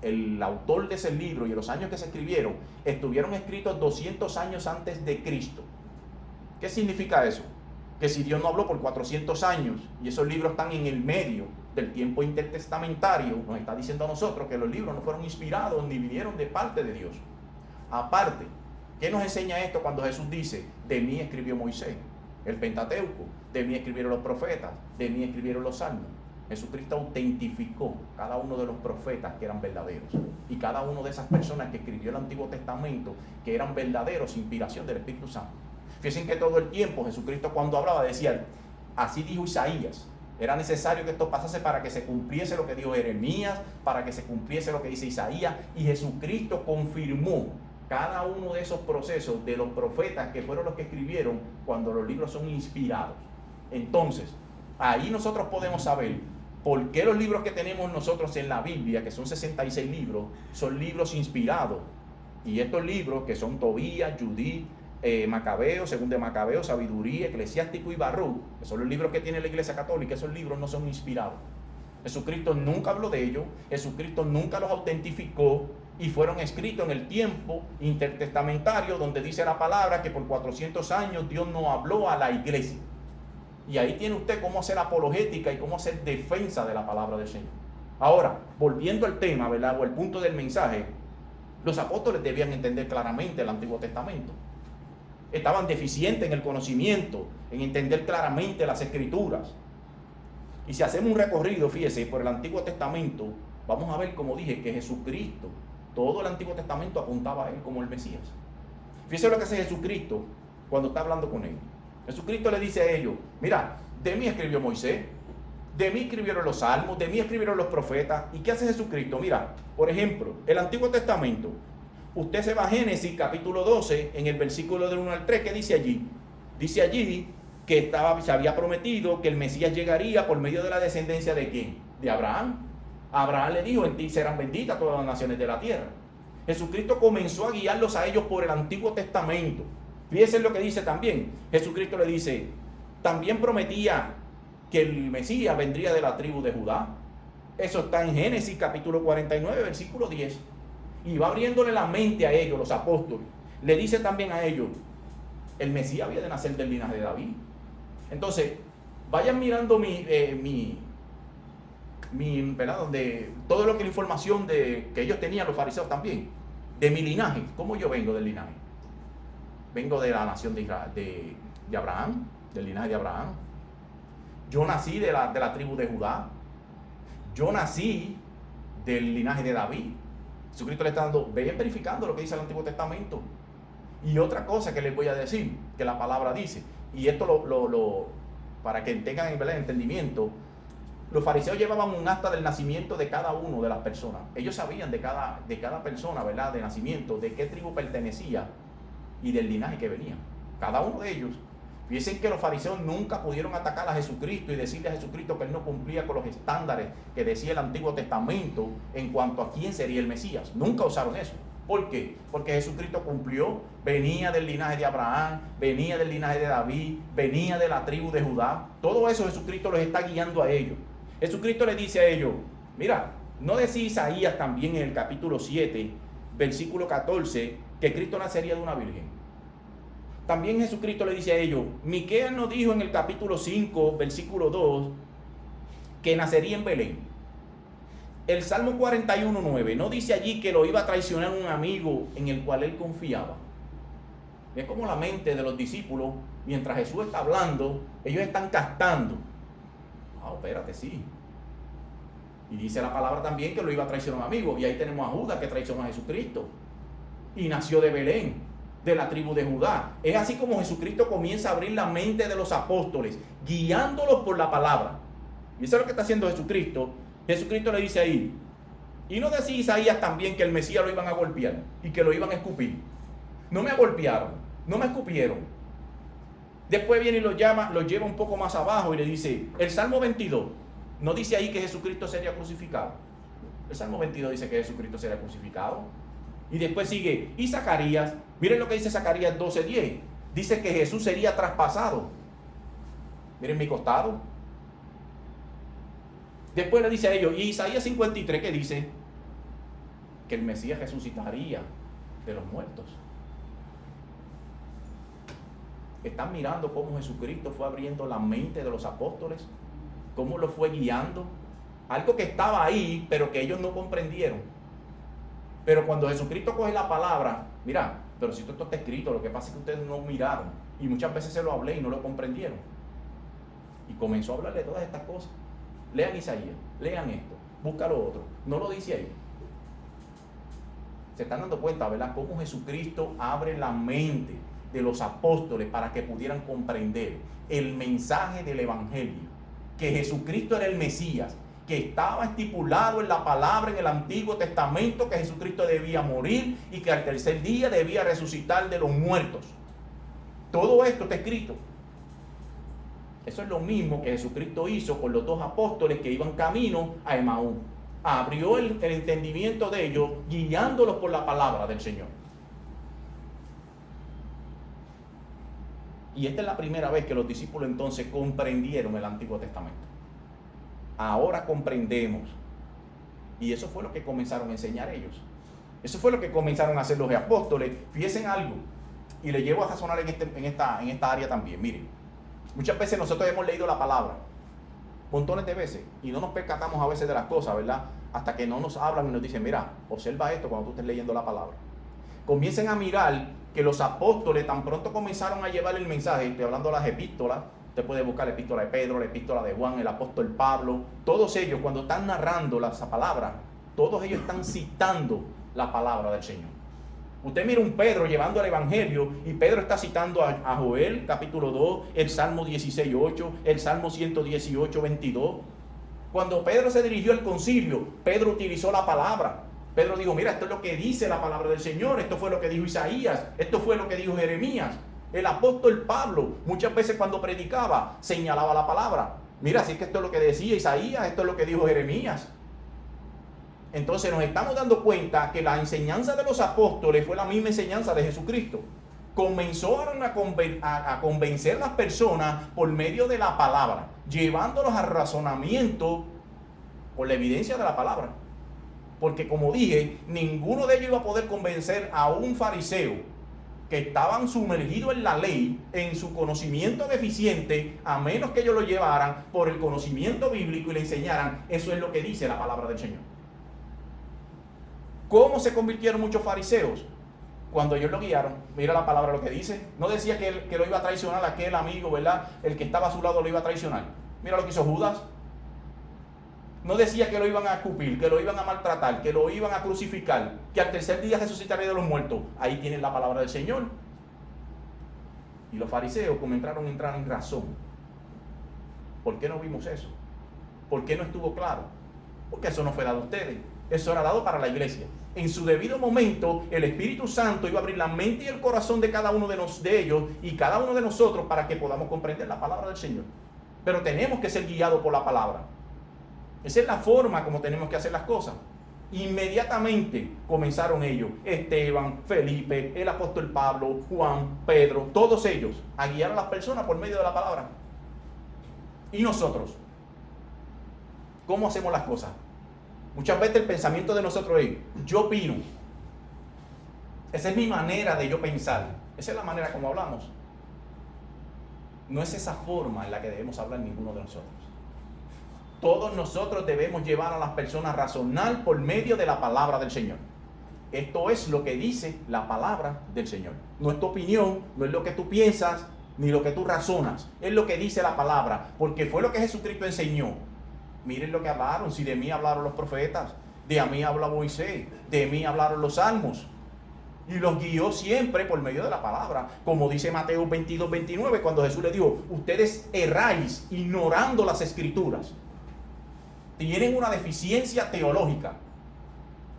A: el autor de ese libro y los años que se escribieron, estuvieron escritos 200 años antes de Cristo. ¿Qué significa eso? Que si Dios no habló por 400 años y esos libros están en el medio del tiempo intertestamentario, nos está diciendo a nosotros que los libros no fueron inspirados ni vinieron de parte de Dios. Aparte, ¿qué nos enseña esto cuando Jesús dice, de mí escribió Moisés, el Pentateuco, de mí escribieron los profetas, de mí escribieron los salmos? Jesucristo autentificó cada uno de los profetas que eran verdaderos, y cada una de esas personas que escribió el Antiguo Testamento que eran verdaderos, inspiración del Espíritu Santo. Fíjense que todo el tiempo Jesucristo, cuando hablaba, decía, así dijo Isaías. Era necesario que esto pasase para que se cumpliese lo que dijo Jeremías, para que se cumpliese lo que dice Isaías, y Jesucristo confirmó cada uno de esos procesos de los profetas que fueron los que escribieron cuando los libros son inspirados. Entonces, ahí nosotros podemos saber por qué los libros que tenemos nosotros en la Biblia, que son 66 libros, son libros inspirados. Y estos libros, que son Tobías, Judith, Macabeo, Según de Macabeo, Sabiduría, Eclesiástico y Baruch, que son los libros que tiene la Iglesia Católica, esos libros no son inspirados. Jesucristo nunca habló de ellos, Jesucristo nunca los autentificó, y fueron escritos en el tiempo intertestamentario, donde dice la palabra que por 400 años Dios no habló a la iglesia. Y ahí tiene usted cómo hacer apologética y cómo hacer defensa de la palabra del Señor. Ahora, volviendo al tema, ¿verdad?, o el punto del mensaje, los apóstoles debían entender claramente el Antiguo Testamento. Estaban deficientes en el conocimiento, en entender claramente las Escrituras. Y si hacemos un recorrido, fíjese, por el Antiguo Testamento, vamos a ver, como dije, que Jesucristo, todo el Antiguo Testamento apuntaba a Él como el Mesías. Fíjese lo que hace Jesucristo cuando está hablando con ellos. Jesucristo le dice a ellos, mira, De mí escribió Moisés, de mí escribieron los salmos, de mí escribieron los profetas. ¿Y qué hace Jesucristo? Mira, por ejemplo, el Antiguo Testamento. Usted se va a Génesis capítulo 12, en el versículo del 1 al 3, ¿qué dice allí? Dice allí que se había prometido que el Mesías llegaría por medio de la descendencia ¿de quién? De Abraham. Abraham le dijo, en ti serán benditas todas las naciones de la tierra. Jesucristo comenzó a guiarlos a ellos por el Antiguo Testamento. Fíjense lo que dice también. Jesucristo le dice, también prometía que el Mesías vendría de la tribu de Judá. Eso está en Génesis capítulo 49, versículo 10. Y va abriéndole la mente a ellos, los apóstoles. Le dice también a ellos, el Mesías había de nacer del linaje de David. Entonces, vayan mirando ¿verdad? Donde todo lo que la información que ellos tenían, los fariseos también, de mi linaje. ¿Cómo yo vengo del linaje? Vengo de la nación de Abraham, del linaje de Abraham. Yo nací de la tribu de Judá. Yo nací del linaje de David. Jesucristo le está dando, vayan verificando lo que dice el Antiguo Testamento. Y otra cosa que les voy a decir, que la palabra dice, y esto para que tengan el entendimiento, los fariseos llevaban un acta del nacimiento de cada uno de las personas. Ellos sabían de cada persona, ¿verdad?, de nacimiento, de qué tribu pertenecía y del linaje que venía. Cada uno de ellos. Fíjense que los fariseos nunca pudieron atacar a Jesucristo y decirle a Jesucristo que él no cumplía con los estándares que decía el Antiguo Testamento en cuanto a quién sería el Mesías. Nunca usaron eso. ¿Por qué? Porque Jesucristo cumplió, venía del linaje de Abraham, venía del linaje de David, venía de la tribu de Judá. Todo eso Jesucristo los está guiando a ellos. Jesucristo les dice a ellos, mira, ¿no decía Isaías también en el capítulo 7, versículo 14, que Cristo nacería de una virgen? También Jesucristo le dice a ellos, Miqueas nos dijo en el capítulo 5, versículo 2, que nacería en Belén. El Salmo 41:9 no dice allí que lo iba a traicionar un amigo en el cual él confiaba. Es como la mente de los discípulos, mientras Jesús está hablando, ellos están captando. Espérate, sí. Y dice la palabra también que lo iba a traicionar un amigo. Y ahí tenemos a Judas que traicionó a Jesucristo. Y nació de Belén, de la tribu de Judá. Es así como Jesucristo comienza a abrir la mente de los apóstoles, guiándolos por la palabra. Y eso es lo que está haciendo Jesucristo. Jesucristo le dice ahí, y no decía Isaías también que el Mesías lo iban a golpear y que lo iban a escupir. No me golpearon, no me escupieron. Después viene y lo lleva un poco más abajo y le dice, el Salmo 22, no dice ahí que Jesucristo sería crucificado. El Salmo 22 dice que Jesucristo sería crucificado. Y después sigue, y Zacarías, miren lo que dice Zacarías 12:10, dice que Jesús sería traspasado. Miren mi costado. Después le dice a ellos, y Isaías 53, que dice que el Mesías resucitaría de los muertos. Están mirando cómo Jesucristo fue abriendo la mente de los apóstoles, cómo lo fue guiando. Algo que estaba ahí, pero que ellos no comprendieron. Pero cuando Jesucristo coge la palabra, mira, pero si esto está escrito, lo que pasa es que ustedes no miraron. Y muchas veces se lo hablé y no lo comprendieron. Y comenzó a hablarle de todas estas cosas. Lean Isaías, lean esto, busca lo otro. No lo dice ahí. Se están dando cuenta, ¿verdad? Cómo Jesucristo abre la mente de los apóstoles para que pudieran comprender el mensaje del Evangelio, que Jesucristo era el Mesías, que estaba estipulado en la palabra en el Antiguo Testamento, que Jesucristo debía morir y que al tercer día debía resucitar de los muertos. Todo esto está escrito. Eso es lo mismo que Jesucristo hizo con los dos apóstoles que iban camino a Emaús. Abrió el entendimiento de ellos, guiándolos por la palabra del Señor. Y esta es la primera vez que los discípulos entonces comprendieron el Antiguo Testamento. Ahora comprendemos. Y eso fue lo que comenzaron a enseñar ellos. Eso fue lo que comenzaron a hacer los apóstoles. Fíjense en algo. Y le llevo a razonar en esta área también. Miren, muchas veces nosotros hemos leído la palabra, montones de veces, y no nos percatamos a veces de las cosas, ¿verdad? Hasta que no nos hablan y nos dicen, mira, observa esto cuando tú estés leyendo la palabra. Comiencen a mirar que los apóstoles tan pronto comenzaron a llevar el mensaje. Estoy hablando de las epístolas. Usted puede buscar la epístola de Pedro, la epístola de Juan, el apóstol Pablo. Todos ellos, cuando están narrando esa palabra, todos ellos están citando la palabra del Señor. Usted mira un Pedro llevando el Evangelio y Pedro está citando a Joel capítulo 2, el Salmo 16:8, el Salmo 118:22. Cuando Pedro se dirigió al concilio, Pedro utilizó la palabra. Pedro dijo, mira, esto es lo que dice la palabra del Señor, esto fue lo que dijo Isaías, esto fue lo que dijo Jeremías. El apóstol Pablo muchas veces cuando predicaba señalaba la palabra. Mira, así que esto es lo que decía Isaías, esto es lo que dijo Jeremías. Entonces nos estamos dando cuenta que la enseñanza de los apóstoles fue la misma enseñanza de Jesucristo. Comenzaron a convencer a las personas por medio de la palabra, llevándolos al razonamiento por la evidencia de la palabra. Porque como dije, ninguno de ellos iba a poder convencer a un fariseo que estaban sumergidos en la ley, en su conocimiento deficiente, a menos que ellos lo llevaran por el conocimiento bíblico y le enseñaran, eso es lo que dice la palabra del Señor. ¿Cómo se convirtieron muchos fariseos? Cuando ellos lo guiaron. Mira la palabra lo que dice. No decía que lo iba a traicionar aquel amigo, ¿verdad? El que estaba a su lado lo iba a traicionar. Mira lo que hizo Judas. No decía que lo iban a escupir, que lo iban a maltratar, que lo iban a crucificar, que al tercer día resucitaría de los muertos. Ahí tienen la palabra del Señor. Y los fariseos comenzaron a entrar en razón. ¿Por qué no vimos eso? ¿Por qué no estuvo claro? Porque eso no fue dado a ustedes. Eso era dado para la iglesia. En su debido momento, el Espíritu Santo iba a abrir la mente y el corazón de cada uno de ellos y cada uno de nosotros para que podamos comprender la palabra del Señor. Pero tenemos que ser guiados por la palabra. Esa es la forma como tenemos que hacer las cosas. Inmediatamente comenzaron ellos, Esteban, Felipe, el apóstol Pablo, Juan, Pedro, todos ellos, a guiar a las personas por medio de la palabra. ¿Y nosotros? ¿Cómo hacemos las cosas? Muchas veces el pensamiento de nosotros es, yo opino. Esa es mi manera de yo pensar. Esa es la manera como hablamos. No es esa forma en la que debemos hablar ninguno de nosotros. Todos nosotros debemos llevar a las personas a razonar por medio de la palabra del Señor. Esto es lo que dice la palabra del Señor. No es tu opinión, no es lo que tú piensas, ni lo que tú razonas. Es lo que dice la palabra, porque fue lo que Jesucristo enseñó. Miren lo que hablaron. Si de mí hablaron los profetas, de mí habla Moisés, de mí hablaron los salmos. Y los guió siempre por medio de la palabra. Como dice Mateo 22:29, cuando Jesús le dijo, ustedes erráis ignorando las escrituras. Tienen una deficiencia teológica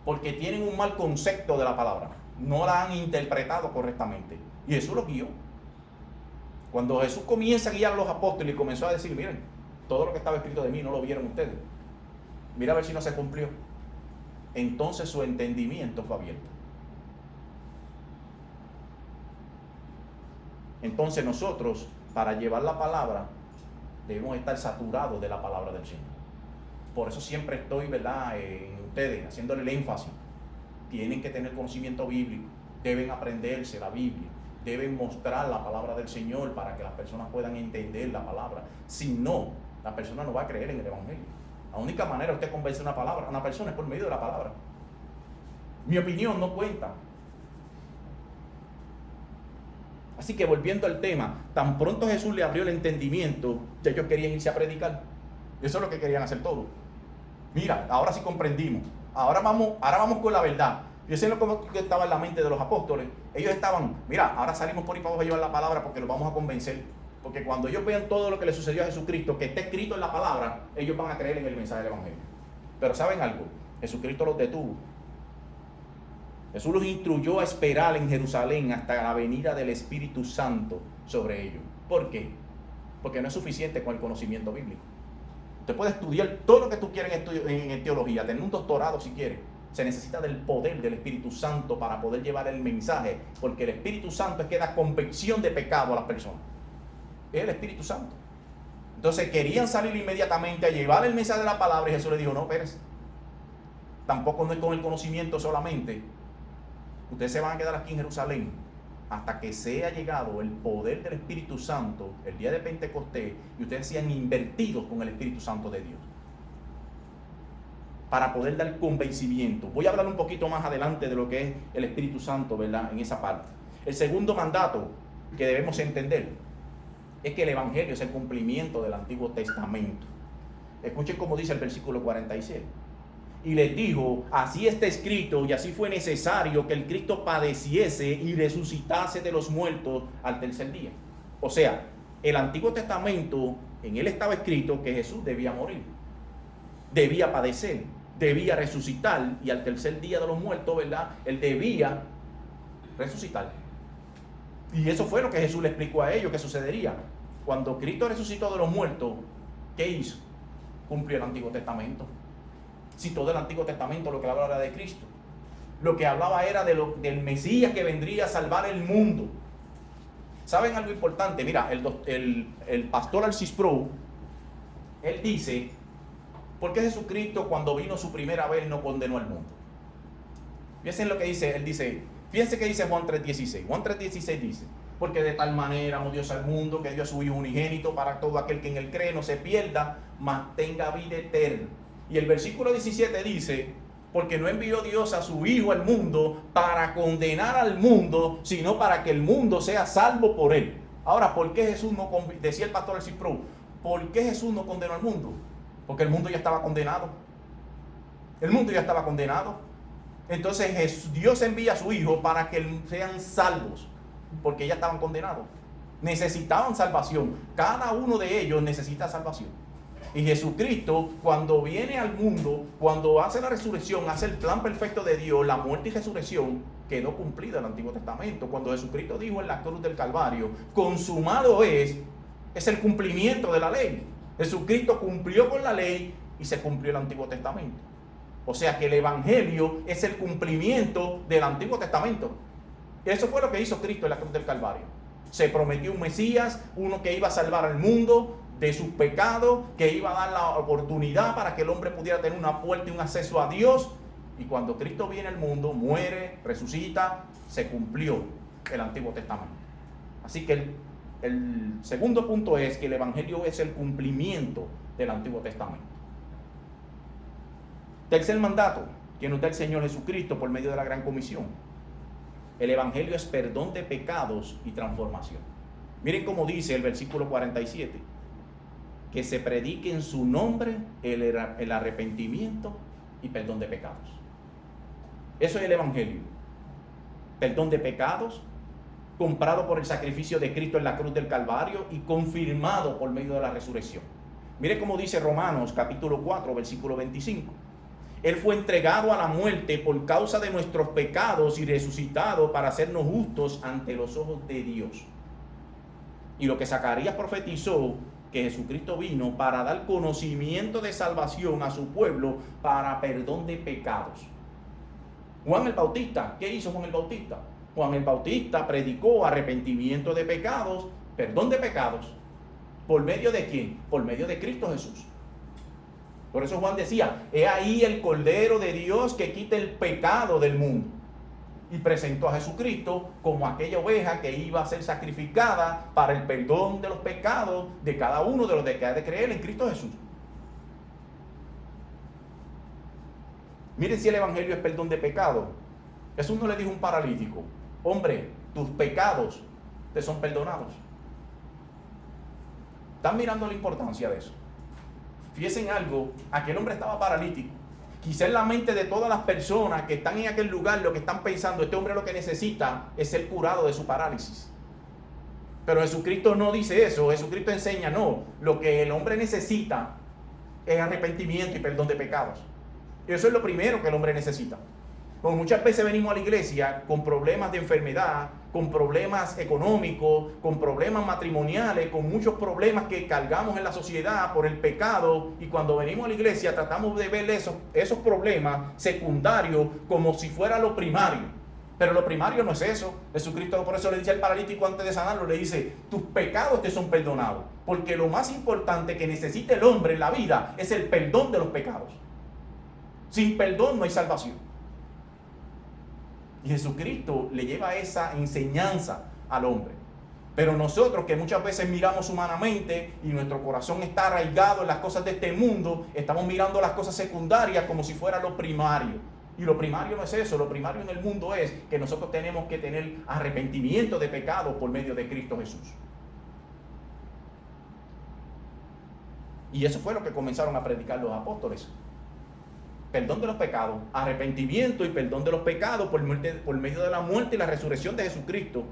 A: porque tienen un mal concepto de la palabra. No la han interpretado correctamente. Y Jesús los guió. Cuando Jesús comienza a guiar a los apóstoles y comenzó a decir, miren, todo lo que estaba escrito de mí no lo vieron ustedes. Mira a ver si no se cumplió. Entonces su entendimiento fue abierto. Entonces nosotros, para llevar la palabra, debemos estar saturados de la palabra del Señor. Por eso siempre estoy, ¿verdad?, en ustedes, haciéndole el énfasis. Tienen que tener conocimiento bíblico, deben aprenderse la Biblia, deben mostrar la palabra del Señor para que las personas puedan entender la palabra. Si no, la persona no va a creer en el Evangelio. La única manera de usted convencer a una persona es por medio de la palabra. Mi opinión no cuenta. Así que volviendo al tema, tan pronto Jesús le abrió el entendimiento, ya ellos querían irse a predicar. Eso es lo que querían hacer todos. Mira, ahora sí comprendimos. Ahora vamos con la verdad. Fíjense lo que estaba en la mente de los apóstoles. Ellos estaban, mira, ahora salimos por ahí para abajo a llevar la palabra porque los vamos a convencer. Porque cuando ellos vean todo lo que le sucedió a Jesucristo, que está escrito en la palabra, ellos van a creer en el mensaje del Evangelio. Pero ¿saben algo? Jesucristo los detuvo. Jesús los instruyó a esperar en Jerusalén hasta la venida del Espíritu Santo sobre ellos. ¿Por qué? Porque no es suficiente con el conocimiento bíblico. Usted puede estudiar todo lo que tú quieras en teología, tener un doctorado si quiere. Se necesita del poder del Espíritu Santo para poder llevar el mensaje, porque el Espíritu Santo es que da convicción de pecado a las personas. Es el Espíritu Santo. Entonces querían salir inmediatamente a llevar el mensaje de la palabra y Jesús les dijo, no, espérense. Tampoco no es con el conocimiento solamente. Ustedes se van a quedar aquí en Jerusalén hasta que sea llegado el poder del Espíritu Santo el día de Pentecostés y ustedes sean invertidos con el Espíritu Santo de Dios para poder dar convencimiento. Voy a hablar un poquito más adelante de lo que es el Espíritu Santo, ¿verdad?, en esa parte. El segundo mandato que debemos entender es que el Evangelio es el cumplimiento del Antiguo Testamento. Escuchen cómo dice el versículo 46. y les dijo, así está escrito y así fue necesario que el Cristo padeciese y resucitase de los muertos al tercer día. O sea, el Antiguo Testamento, en él estaba escrito que Jesús debía morir, debía padecer, debía resucitar y al tercer día de los muertos, ¿verdad? Él debía resucitar. Y eso fue lo que Jesús le explicó a ellos que sucedería. Cuando Cristo resucitó de los muertos, ¿qué hizo? Cumplió el Antiguo Testamento. Si todo el Antiguo Testamento lo que hablaba era de Cristo, lo que hablaba era del Mesías que vendría a salvar el mundo. ¿Saben algo importante? Mira, el pastor Alcis Pro, él dice, ¿por qué Jesucristo cuando vino su primera vez no condenó al mundo? Fíjense lo que dice, él dice, fíjense que dice Juan 3.16. Juan 3.16 dice, porque de tal manera amó Dios al mundo que dio a su Hijo unigénito para todo aquel que en él cree no se pierda, mas tenga vida eterna. Y el versículo 17 dice, porque no envió Dios a su Hijo al mundo para condenar al mundo, sino para que el mundo sea salvo por él. Ahora, ¿por qué Jesús no, decía el pastor Alcis Pro, ¿por qué Jesús no condenó al mundo? Porque el mundo ya estaba condenado. El mundo ya estaba condenado. Entonces Dios envía a su Hijo para que sean salvos, porque ya estaban condenados. Necesitaban salvación. Cada uno de ellos necesita salvación. Y Jesucristo, cuando viene al mundo, cuando hace la resurrección, hace el plan perfecto de Dios, la muerte y resurrección, quedó cumplida en el Antiguo Testamento. Cuando Jesucristo dijo en la cruz del Calvario, consumado es el cumplimiento de la ley. Jesucristo cumplió con la ley y se cumplió el Antiguo Testamento. O sea que el Evangelio es el cumplimiento del Antiguo Testamento. Eso fue lo que hizo Cristo en la cruz del Calvario. Se prometió un Mesías, uno que iba a salvar al mundo de sus pecados, que iba a dar la oportunidad para que el hombre pudiera tener una puerta y un acceso a Dios. Y cuando Cristo viene al mundo, muere, resucita, se cumplió el Antiguo Testamento. Así que el segundo punto es que el Evangelio es el cumplimiento del Antiguo Testamento. Tercer mandato que nos da el Señor Jesucristo por medio de la Gran Comisión. El Evangelio es perdón de pecados y transformación. Miren cómo dice el versículo 47. Que se predique en su nombre el arrepentimiento y perdón de pecados. Eso es el Evangelio. Perdón de pecados, comprado por el sacrificio de Cristo en la cruz del Calvario y confirmado por medio de la resurrección. Mire cómo dice Romanos capítulo 4, versículo 25. Él fue entregado a la muerte por causa de nuestros pecados y resucitado para hacernos justos ante los ojos de Dios. Y lo que Zacarías profetizó, que Jesucristo vino para dar conocimiento de salvación a su pueblo para perdón de pecados. Juan el Bautista, ¿qué hizo Juan el Bautista? Juan el Bautista predicó arrepentimiento de pecados, perdón de pecados. ¿Por medio de quién? Por medio de Cristo Jesús. Por eso Juan decía, he ahí el Cordero de Dios que quita el pecado del mundo. Y presentó a Jesucristo como aquella oveja que iba a ser sacrificada para el perdón de los pecados de cada uno de los que ha de creer en Cristo Jesús. Miren si el Evangelio es perdón de pecado. Jesús no le dijo a un paralítico, hombre, tus pecados te son perdonados. ¿Están mirando la importancia de eso? Fíjense en algo, aquel hombre estaba paralítico. Quizá en la mente de todas las personas que están en aquel lugar lo que están pensando, este hombre lo que necesita es ser curado de su parálisis. Pero Jesucristo no dice eso. Jesucristo enseña, no, lo que el hombre necesita es arrepentimiento y perdón de pecados. Y eso es lo primero que el hombre necesita. Porque muchas veces venimos a la iglesia con problemas de enfermedad, con problemas económicos, con problemas matrimoniales, con muchos problemas que cargamos en la sociedad por el pecado, y cuando venimos a la iglesia tratamos de ver esos problemas secundarios como si fuera lo primario. Pero lo primario no es eso. Jesucristo por eso le dice al paralítico antes de sanarlo, le dice, tus pecados te son perdonados. Porque lo más importante que necesita el hombre en la vida es el perdón de los pecados. Sin perdón no hay salvación. Y Jesucristo le lleva esa enseñanza al hombre. Pero nosotros que muchas veces miramos humanamente y nuestro corazón está arraigado en las cosas de este mundo, estamos mirando las cosas secundarias como si fuera lo primario. Y lo primario no es eso. Lo primario en el mundo es que nosotros tenemos que tener arrepentimiento de pecado por medio de Cristo Jesús. Y eso fue lo que comenzaron a predicar los apóstoles. perdón de los pecados, arrepentimiento y perdón de los pecados por medio de la muerte y la resurrección de Jesucristo.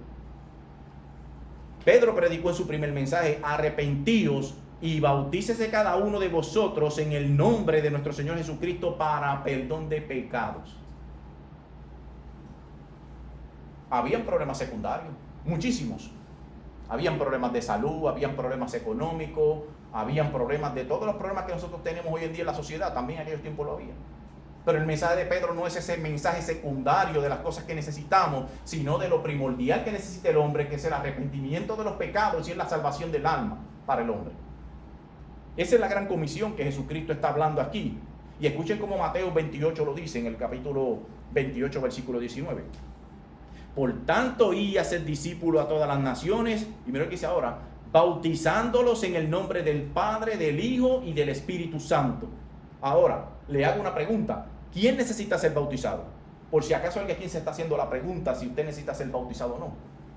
A: Pedro predicó en su primer mensaje: arrepentíos y bautícese cada uno de vosotros en el nombre de nuestro Señor Jesucristo para perdón de pecados. Habían problemas secundarios, muchísimos. Habían problemas de salud, habían problemas económicos, habían problemas de todos los problemas que nosotros tenemos hoy en día en la sociedad, también en aquellos tiempos lo había. Pero el mensaje de Pedro no es ese mensaje secundario de las cosas que necesitamos, sino de lo primordial que necesita el hombre, que es el arrepentimiento de los pecados y es la salvación del alma para el hombre. Esa es la gran comisión que Jesucristo está hablando aquí. Y escuchen cómo Mateo 28 lo dice en el capítulo 28, versículo 19. Por tanto, id y haced discípulos a todas las naciones, y mira lo que dice ahora, bautizándolos en el nombre del Padre, del Hijo y del Espíritu Santo. Ahora, le hago una pregunta. ¿Quién necesita ser bautizado? Por si acaso alguien aquí se está haciendo la pregunta si usted necesita ser bautizado o no.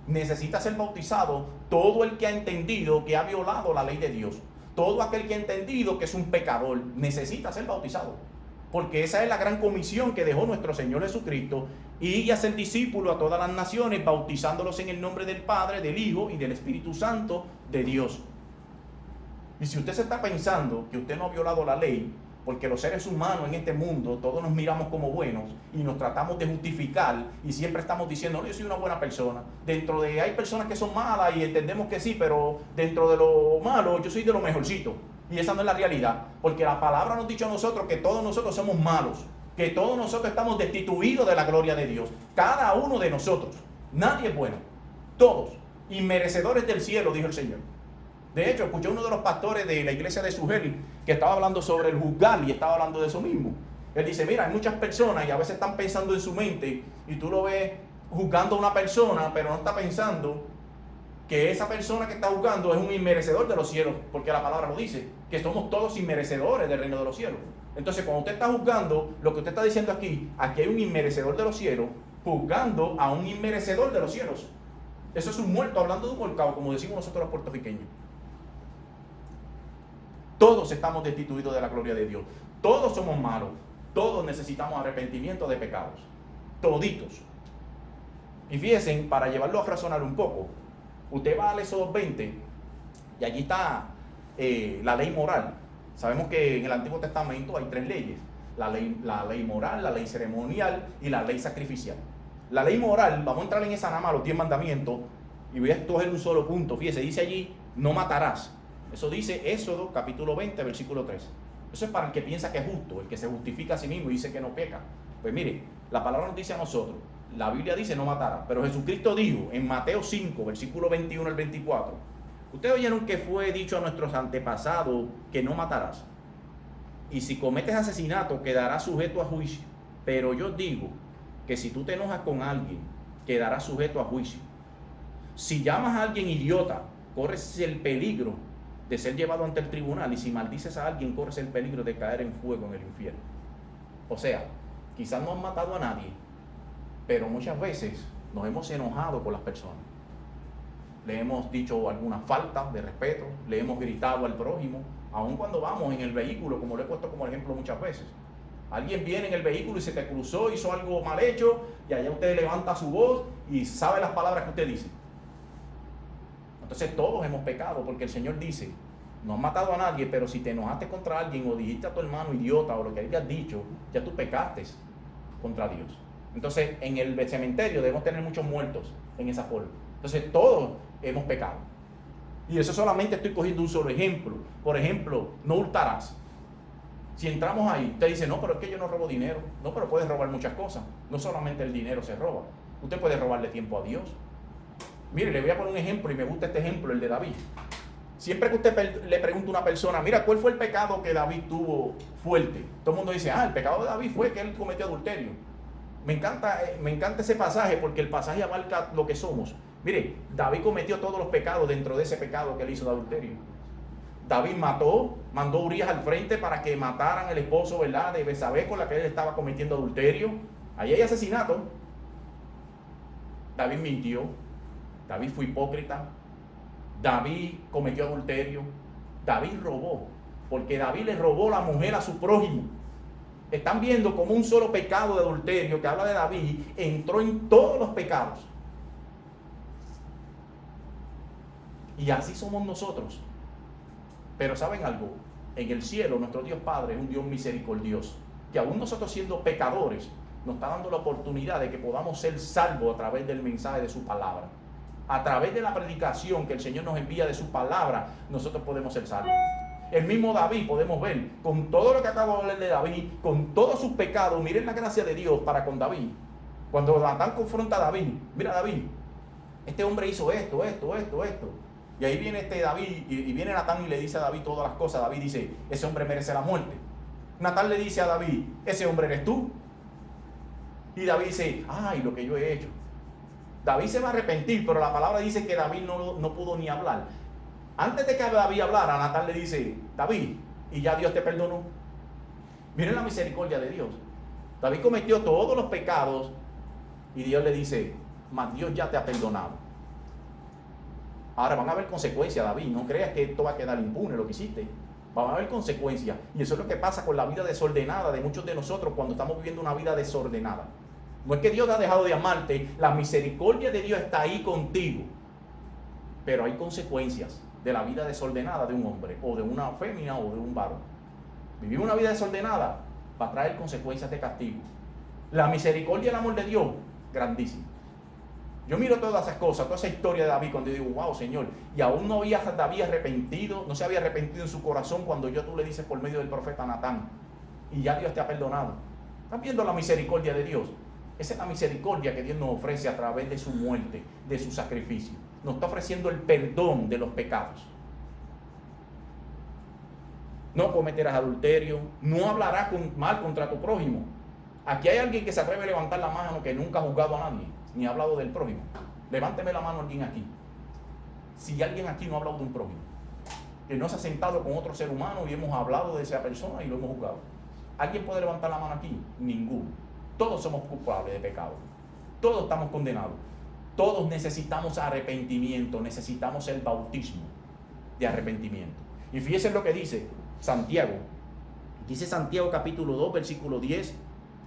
A: Necesita ser bautizado todo el que ha entendido que ha violado la ley de Dios. Todo aquel que ha entendido que es un pecador necesita ser bautizado. Porque esa es la gran comisión que dejó nuestro Señor Jesucristo. Y hacer discípulos a todas las naciones, bautizándolos en el nombre del Padre, del Hijo y del Espíritu Santo de Dios. Y si usted se está pensando que usted no ha violado la ley, porque los seres humanos en este mundo, todos nos miramos como buenos y nos tratamos de justificar y siempre estamos diciendo, no, yo soy una buena persona. Hay personas que son malas y entendemos que sí, pero dentro de lo malo, yo soy de lo mejorcito. Y esa no es la realidad, porque la palabra nos ha dicho a nosotros que todos nosotros somos malos, que todos nosotros estamos destituidos de la gloria de Dios. Cada uno de nosotros, nadie es bueno, todos, inmerecedores del cielo, dijo el Señor. De hecho, escuché a uno de los pastores de la iglesia de Sugel que estaba hablando sobre el juzgar y estaba hablando de eso mismo. Él dice, mira, hay muchas personas y a veces están pensando en su mente y tú lo ves juzgando a una persona, pero no está pensando que esa persona que está juzgando es un inmerecedor de los cielos, porque la palabra lo dice, que somos todos inmerecedores del reino de los cielos. Entonces, cuando usted está juzgando, lo que usted está diciendo aquí hay un inmerecedor de los cielos juzgando a un inmerecedor de los cielos. Eso es un muerto hablando de un volcán, como decimos nosotros los puertorriqueños. Todos estamos destituidos de la gloria de Dios. Todos somos malos. Todos necesitamos arrepentimiento de pecados. Toditos. Y fíjense, para llevarlo a razonar un poco, usted va al Éxodo 20 y allí está la ley moral. Sabemos que en el Antiguo Testamento hay 3 leyes. La ley moral, la ley ceremonial y la ley sacrificial. La ley moral, vamos a entrar en esa nada más, los 10 mandamientos, y voy a escoger un solo punto. Fíjese, dice allí, no matarás. Eso dice Éxodo capítulo 20, versículo 3. Eso es para el que piensa que es justo, el que se justifica a sí mismo y dice que no peca. Pues mire, la palabra nos dice a nosotros, la Biblia dice no matarás, pero Jesucristo dijo en Mateo 5, versículo 21 al 24, ustedes oyeron que fue dicho a nuestros antepasados que no matarás. Y si cometes asesinato quedarás sujeto a juicio. Pero yo digo que si tú te enojas con alguien, quedarás sujeto a juicio. Si llamas a alguien idiota, corres el peligro de ser llevado ante el tribunal, y si maldices a alguien, corres el peligro de caer en fuego en el infierno. O sea, quizás no han matado a nadie, pero muchas veces nos hemos enojado con las personas. Le hemos dicho alguna falta de respeto, le hemos gritado al prójimo, aun cuando vamos en el vehículo, como lo he puesto como ejemplo muchas veces. Alguien viene en el vehículo y se te cruzó, hizo algo mal hecho, y allá usted levanta su voz y sabe las palabras que usted dice. Entonces todos hemos pecado, porque el Señor dice, no has matado a nadie, pero si te enojaste contra alguien o dijiste a tu hermano idiota o lo que hayas dicho, ya tú pecaste contra Dios. Entonces en el cementerio debemos tener muchos muertos en esa forma. Entonces todos hemos pecado. Y eso solamente estoy cogiendo un solo ejemplo. Por ejemplo, no hurtarás. Si entramos ahí, usted dice, no, pero es que yo no robo dinero. No, pero puedes robar muchas cosas. No solamente el dinero se roba. Usted puede robarle tiempo a Dios. Mire, le voy a poner un ejemplo y me gusta este ejemplo, el de David. Siempre que usted le pregunta a una persona, mira, ¿cuál fue el pecado que David tuvo fuerte? Todo el mundo dice, el pecado de David fue que él cometió adulterio. Me encanta ese pasaje porque el pasaje abarca lo que somos. Mire, David cometió todos los pecados dentro de ese pecado que él hizo de adulterio. David mandó a Urías al frente para que mataran al esposo, ¿verdad?, de Betsabé, con la que él estaba cometiendo adulterio. Ahí hay asesinato. David mintió. David fue hipócrita. David cometió adulterio. David robó, porque David le robó la mujer a su prójimo. Están viendo como un solo pecado de adulterio que habla de David entró en todos los pecados. Y así somos nosotros. Pero ¿saben algo? En el cielo nuestro Dios Padre es un Dios misericordioso, que aún nosotros siendo pecadores nos está dando la oportunidad de que podamos ser salvos a través del mensaje de su palabra. A través de la predicación que el Señor nos envía de su palabra, nosotros podemos ser salvos. El mismo David podemos ver, con todo lo que acabo de hablar de David, con todos sus pecados, miren la gracia de Dios para con David. Cuando Natán confronta a David, mira David, este hombre hizo esto. Y ahí viene David, y viene Natán y le dice a David todas las cosas. David dice, ese hombre merece la muerte. Natán le dice a David, ese hombre eres tú. Y David dice, ay, lo que yo he hecho. David se va a arrepentir, pero la palabra dice que David no pudo ni hablar. Antes de que David hablara, Natán le dice, David, y ya Dios te perdonó. Miren la misericordia de Dios. David cometió todos los pecados y Dios le dice, mas Dios ya te ha perdonado. Ahora van a haber consecuencias, David. No creas que esto va a quedar impune lo que hiciste. Van a haber consecuencias. Y eso es lo que pasa con la vida desordenada de muchos de nosotros cuando estamos viviendo una vida desordenada. No es que Dios ha dejado de amarte. La misericordia de Dios está ahí contigo. Pero hay consecuencias de la vida desordenada de un hombre, o de una fémina, o de un varón. Vivir una vida desordenada va a traer consecuencias de castigo. La misericordia y el amor de Dios, grandísimo. Yo miro todas esas cosas, toda esa historia de David, cuando yo digo, wow, Señor, y aún no había David arrepentido, no se había arrepentido en su corazón cuando tú le dices por medio del profeta Natán, y ya Dios te ha perdonado. ¿Estás viendo la misericordia de Dios? Esa es la misericordia que Dios nos ofrece a través de su muerte, de su sacrificio. Nos está ofreciendo el perdón de los pecados. No cometerás adulterio, no hablarás mal contra tu prójimo. Aquí hay alguien que se atreve a levantar la mano que nunca ha juzgado a nadie, ni ha hablado del prójimo. Levánteme la mano alguien aquí. Si alguien aquí no ha hablado de un prójimo, que no se ha sentado con otro ser humano y hemos hablado de esa persona y lo hemos juzgado. ¿Alguien puede levantar la mano aquí? Ninguno. Todos somos culpables de pecado. Todos estamos condenados. Todos necesitamos arrepentimiento, necesitamos el bautismo de arrepentimiento. Y fíjense lo que dice Santiago. Dice Santiago capítulo 2, versículo 10,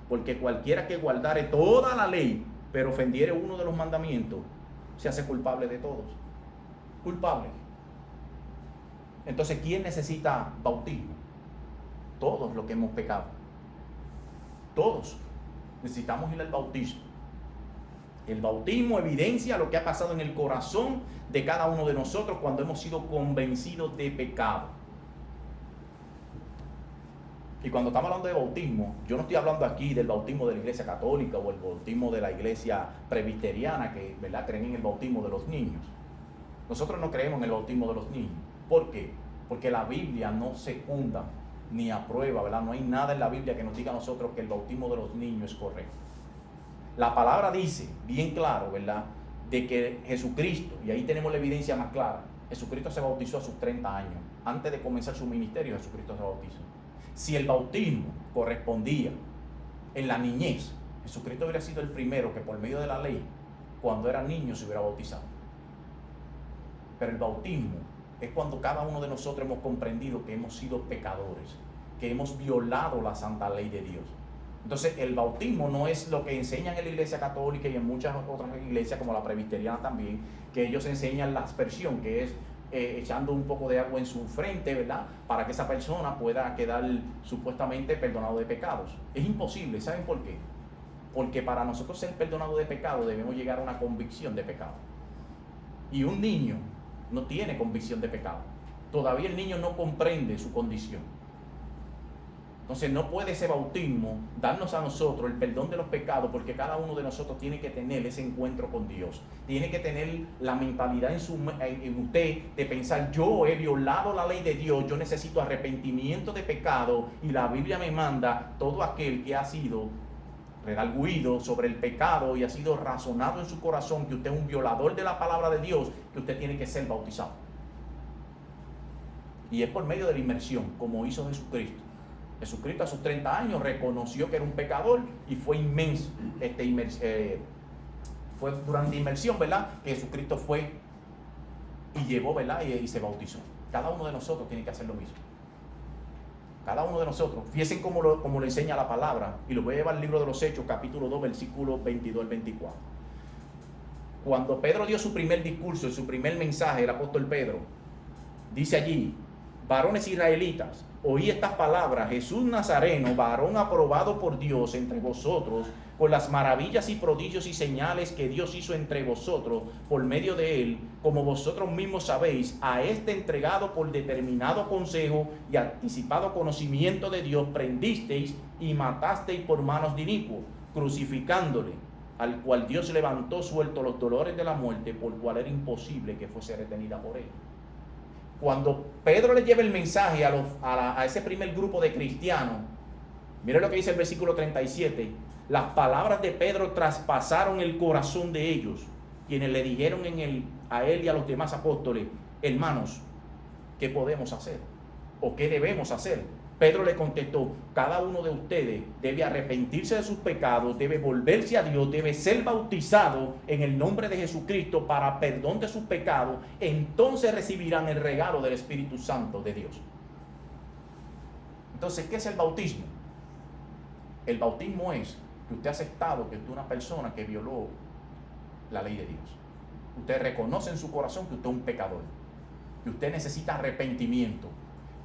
A: porque cualquiera que guardare toda la ley, pero ofendiere uno de los mandamientos, se hace culpable de todos. Culpable. Entonces, ¿quién necesita bautismo? Todos los que hemos pecado. Todos necesitamos ir al bautismo. El bautismo evidencia lo que ha pasado en el corazón de cada uno de nosotros cuando hemos sido convencidos de pecado. Y cuando estamos hablando de bautismo, yo no estoy hablando aquí del bautismo de la iglesia católica o el bautismo de la iglesia presbiteriana que, ¿verdad?, creen en el bautismo de los niños. Nosotros no creemos en el bautismo de los niños. ¿Por qué? Porque la Biblia no secunda ni aprueba, ¿verdad? No hay nada en la Biblia que nos diga a nosotros que el bautismo de los niños es correcto. La palabra dice bien claro, ¿verdad?, de que Jesucristo, y ahí tenemos la evidencia más clara, Jesucristo se bautizó a sus 30 años. Antes de comenzar su ministerio, Jesucristo se bautizó. Si el bautismo correspondía en la niñez, Jesucristo hubiera sido el primero que por medio de la ley, cuando era niño, se hubiera bautizado. Pero el bautismo es cuando cada uno de nosotros hemos comprendido que hemos sido pecadores, que hemos violado la santa ley de Dios. Entonces, el bautismo no es lo que enseñan en la iglesia católica y en muchas otras iglesias, como la presbiteriana también, que ellos enseñan la aspersión, que es echando un poco de agua en su frente, ¿verdad?, para que esa persona pueda quedar supuestamente perdonado de pecados. Es imposible. ¿Saben por qué? Porque para nosotros ser perdonados de pecado debemos llegar a una convicción de pecado. Y un niño no tiene convicción de pecado. Todavía el niño no comprende su condición. Entonces no puede ese bautismo darnos a nosotros el perdón de los pecados, porque cada uno de nosotros tiene que tener ese encuentro con Dios. Tiene que tener la mentalidad en usted de pensar, yo he violado la ley de Dios, yo necesito arrepentimiento de pecado, y la Biblia me manda todo aquel que ha sido redarguido sobre el pecado y ha sido razonado en su corazón que usted es un violador de la palabra de Dios, que usted tiene que ser bautizado. Y es por medio de la inmersión, como hizo Jesucristo. Jesucristo a sus 30 años reconoció que era un pecador y fue inmenso. Fue durante inmersión, ¿verdad?, que Jesucristo fue y llevó, ¿verdad?, y se bautizó. Cada uno de nosotros tiene que hacer lo mismo. cada uno de nosotros. Fíjense cómo lo enseña la palabra, y lo voy a llevar al libro de los Hechos, capítulo 2, versículos 22 al 24. Cuando Pedro dio su primer discurso, su primer mensaje, el apóstol Pedro, dice allí: varones israelitas, oí estas palabras: Jesús Nazareno, varón aprobado por Dios entre vosotros, con las maravillas y prodigios y señales que Dios hizo entre vosotros por medio de él, como vosotros mismos sabéis, a este entregado por determinado consejo y anticipado conocimiento de Dios, prendisteis y matasteis por manos de inicuos, crucificándole, al cual Dios levantó suelto los dolores de la muerte, por cual era imposible que fuese retenida por él. Cuando Pedro le lleva el mensaje a ese primer grupo de cristianos, mire lo que dice el versículo 37. Las palabras de Pedro traspasaron el corazón de ellos, quienes le dijeron a él y a los demás apóstoles: hermanos, ¿qué podemos hacer? ¿O qué debemos hacer? Pedro le contestó: cada uno de ustedes debe arrepentirse de sus pecados, debe volverse a Dios, debe ser bautizado en el nombre de Jesucristo para perdón de sus pecados, entonces recibirán el regalo del Espíritu Santo de Dios. Entonces, ¿qué es el bautismo? El bautismo es que usted ha aceptado que usted es una persona que violó la ley de Dios. Usted reconoce en su corazón que usted es un pecador, que usted necesita arrepentimiento.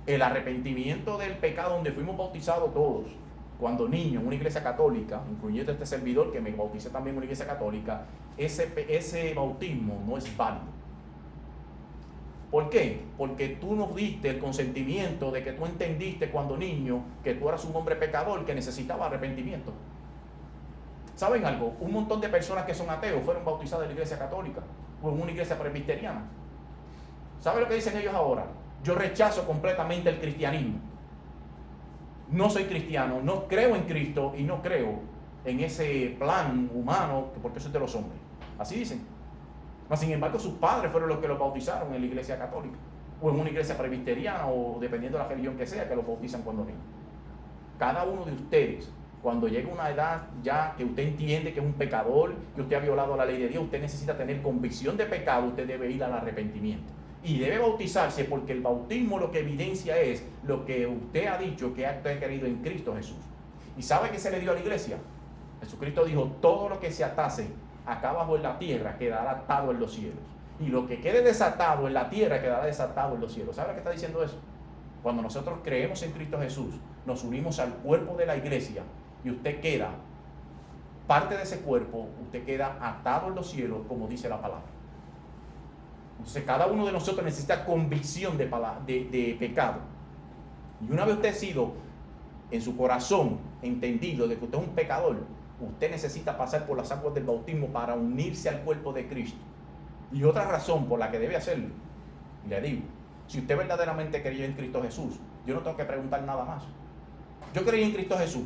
A: El arrepentimiento del pecado, donde fuimos bautizados todos cuando niños en una iglesia católica, incluyendo este servidor que me bauticé también en una iglesia católica, ese bautismo no es válido. ¿Por qué? Porque tú nos diste el consentimiento de que tú entendiste cuando niño que tú eras un hombre pecador que necesitaba arrepentimiento. ¿Saben algo? Un montón de personas que son ateos fueron bautizadas en la iglesia católica o en una iglesia presbiteriana. ¿Saben lo que dicen ellos ahora? Yo rechazo completamente el cristianismo. No soy cristiano, no creo en Cristo y no creo en ese plan humano, porque eso es de los hombres. Así dicen. Mas, sin embargo, sus padres fueron los que los bautizaron en la iglesia católica o en una iglesia presbiteriana, o dependiendo de la religión que sea, que los bautizan cuando niños. Cada uno de ustedes, cuando llega una edad ya que usted entiende que es un pecador, que usted ha violado la ley de Dios, usted necesita tener convicción de pecado, usted debe ir al arrepentimiento. Y debe bautizarse, porque el bautismo lo que evidencia es lo que usted ha dicho, que usted ha creído en Cristo Jesús. ¿Y sabe qué se le dio a la iglesia? Jesucristo dijo: todo lo que se atase acá abajo en la tierra quedará atado en los cielos. Y lo que quede desatado en la tierra quedará desatado en los cielos. ¿Sabe lo que está diciendo eso? Cuando nosotros creemos en Cristo Jesús, nos unimos al cuerpo de la iglesia y usted queda parte de ese cuerpo, usted queda atado en los cielos, como dice la palabra. Entonces, cada uno de nosotros necesita convicción de pecado. Y una vez usted ha sido en su corazón entendido de que usted es un pecador, usted necesita pasar por las aguas del bautismo para unirse al cuerpo de Cristo. Y otra razón por la que debe hacerlo, le digo, si usted verdaderamente creyó en Cristo Jesús, yo no tengo que preguntar nada más. Yo creí en Cristo Jesús.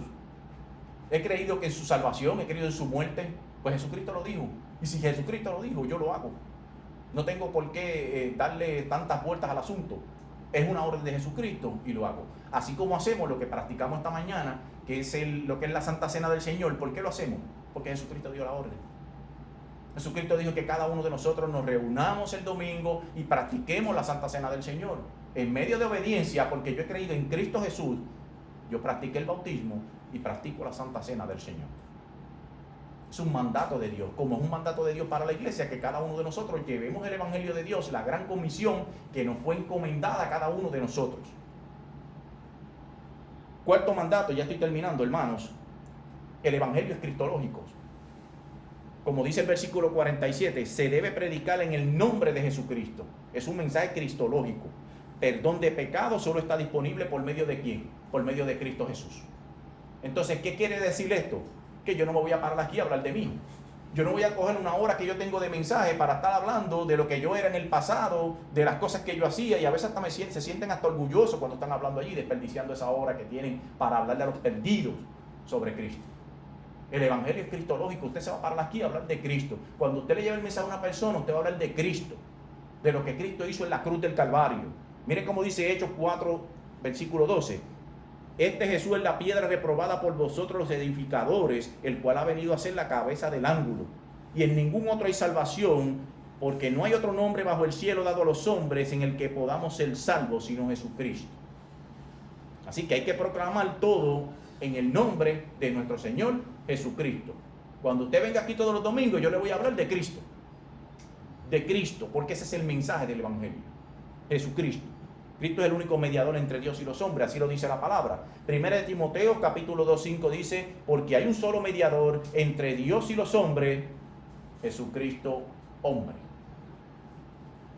A: He creído que en su salvación, he creído en su muerte, pues Jesucristo lo dijo. Y si Jesucristo lo dijo, yo lo hago. No tengo por qué darle tantas vueltas al asunto. Es una orden de Jesucristo y lo hago. Así como hacemos lo que practicamos esta mañana, que es lo que es la Santa Cena del Señor. ¿Por qué lo hacemos? Porque Jesucristo dio la orden. Jesucristo dijo que cada uno de nosotros nos reunamos el domingo y practiquemos la Santa Cena del Señor. En medio de obediencia, porque yo he creído en Cristo Jesús, yo practiqué el bautismo y practico la Santa Cena del Señor. Es un mandato de Dios, como es un mandato de Dios para la iglesia, que cada uno de nosotros llevemos el Evangelio de Dios, la gran comisión que nos fue encomendada a cada uno de nosotros. Cuarto mandato, ya estoy terminando, hermanos. El Evangelio es cristológico. Como dice el versículo 47, se debe predicar en el nombre de Jesucristo. Es un mensaje cristológico. Perdón de pecados solo está disponible por medio de ¿quién? Por medio de Cristo Jesús. Entonces, ¿qué quiere decir esto? Que yo no me voy a parar aquí a hablar de mí. Yo no voy a coger una hora que yo tengo de mensaje para estar hablando de lo que yo era en el pasado, de las cosas que yo hacía, y a veces hasta se sienten hasta orgullosos cuando están hablando allí, desperdiciando esa hora que tienen para hablarle a los perdidos sobre Cristo. El Evangelio es cristológico. Usted se va a parar aquí a hablar de Cristo. Cuando usted le lleva el mensaje a una persona, usted va a hablar de Cristo, de lo que Cristo hizo en la cruz del Calvario. Miren cómo dice Hechos 4, versículo 12. Este Jesús es la piedra reprobada por vosotros los edificadores, el cual ha venido a ser la cabeza del ángulo. Y en ningún otro hay salvación, porque no hay otro nombre bajo el cielo dado a los hombres en el que podamos ser salvos, sino Jesucristo. Así que hay que proclamar todo en el nombre de nuestro Señor Jesucristo. Cuando usted venga aquí todos los domingos, yo le voy a hablar de Cristo. De Cristo, porque ese es el mensaje del Evangelio. Jesucristo. Cristo es el único mediador entre Dios y los hombres, así lo dice la palabra. Primera de Timoteo, capítulo 2:5 dice, porque hay un solo mediador entre Dios y los hombres, Jesucristo, hombre.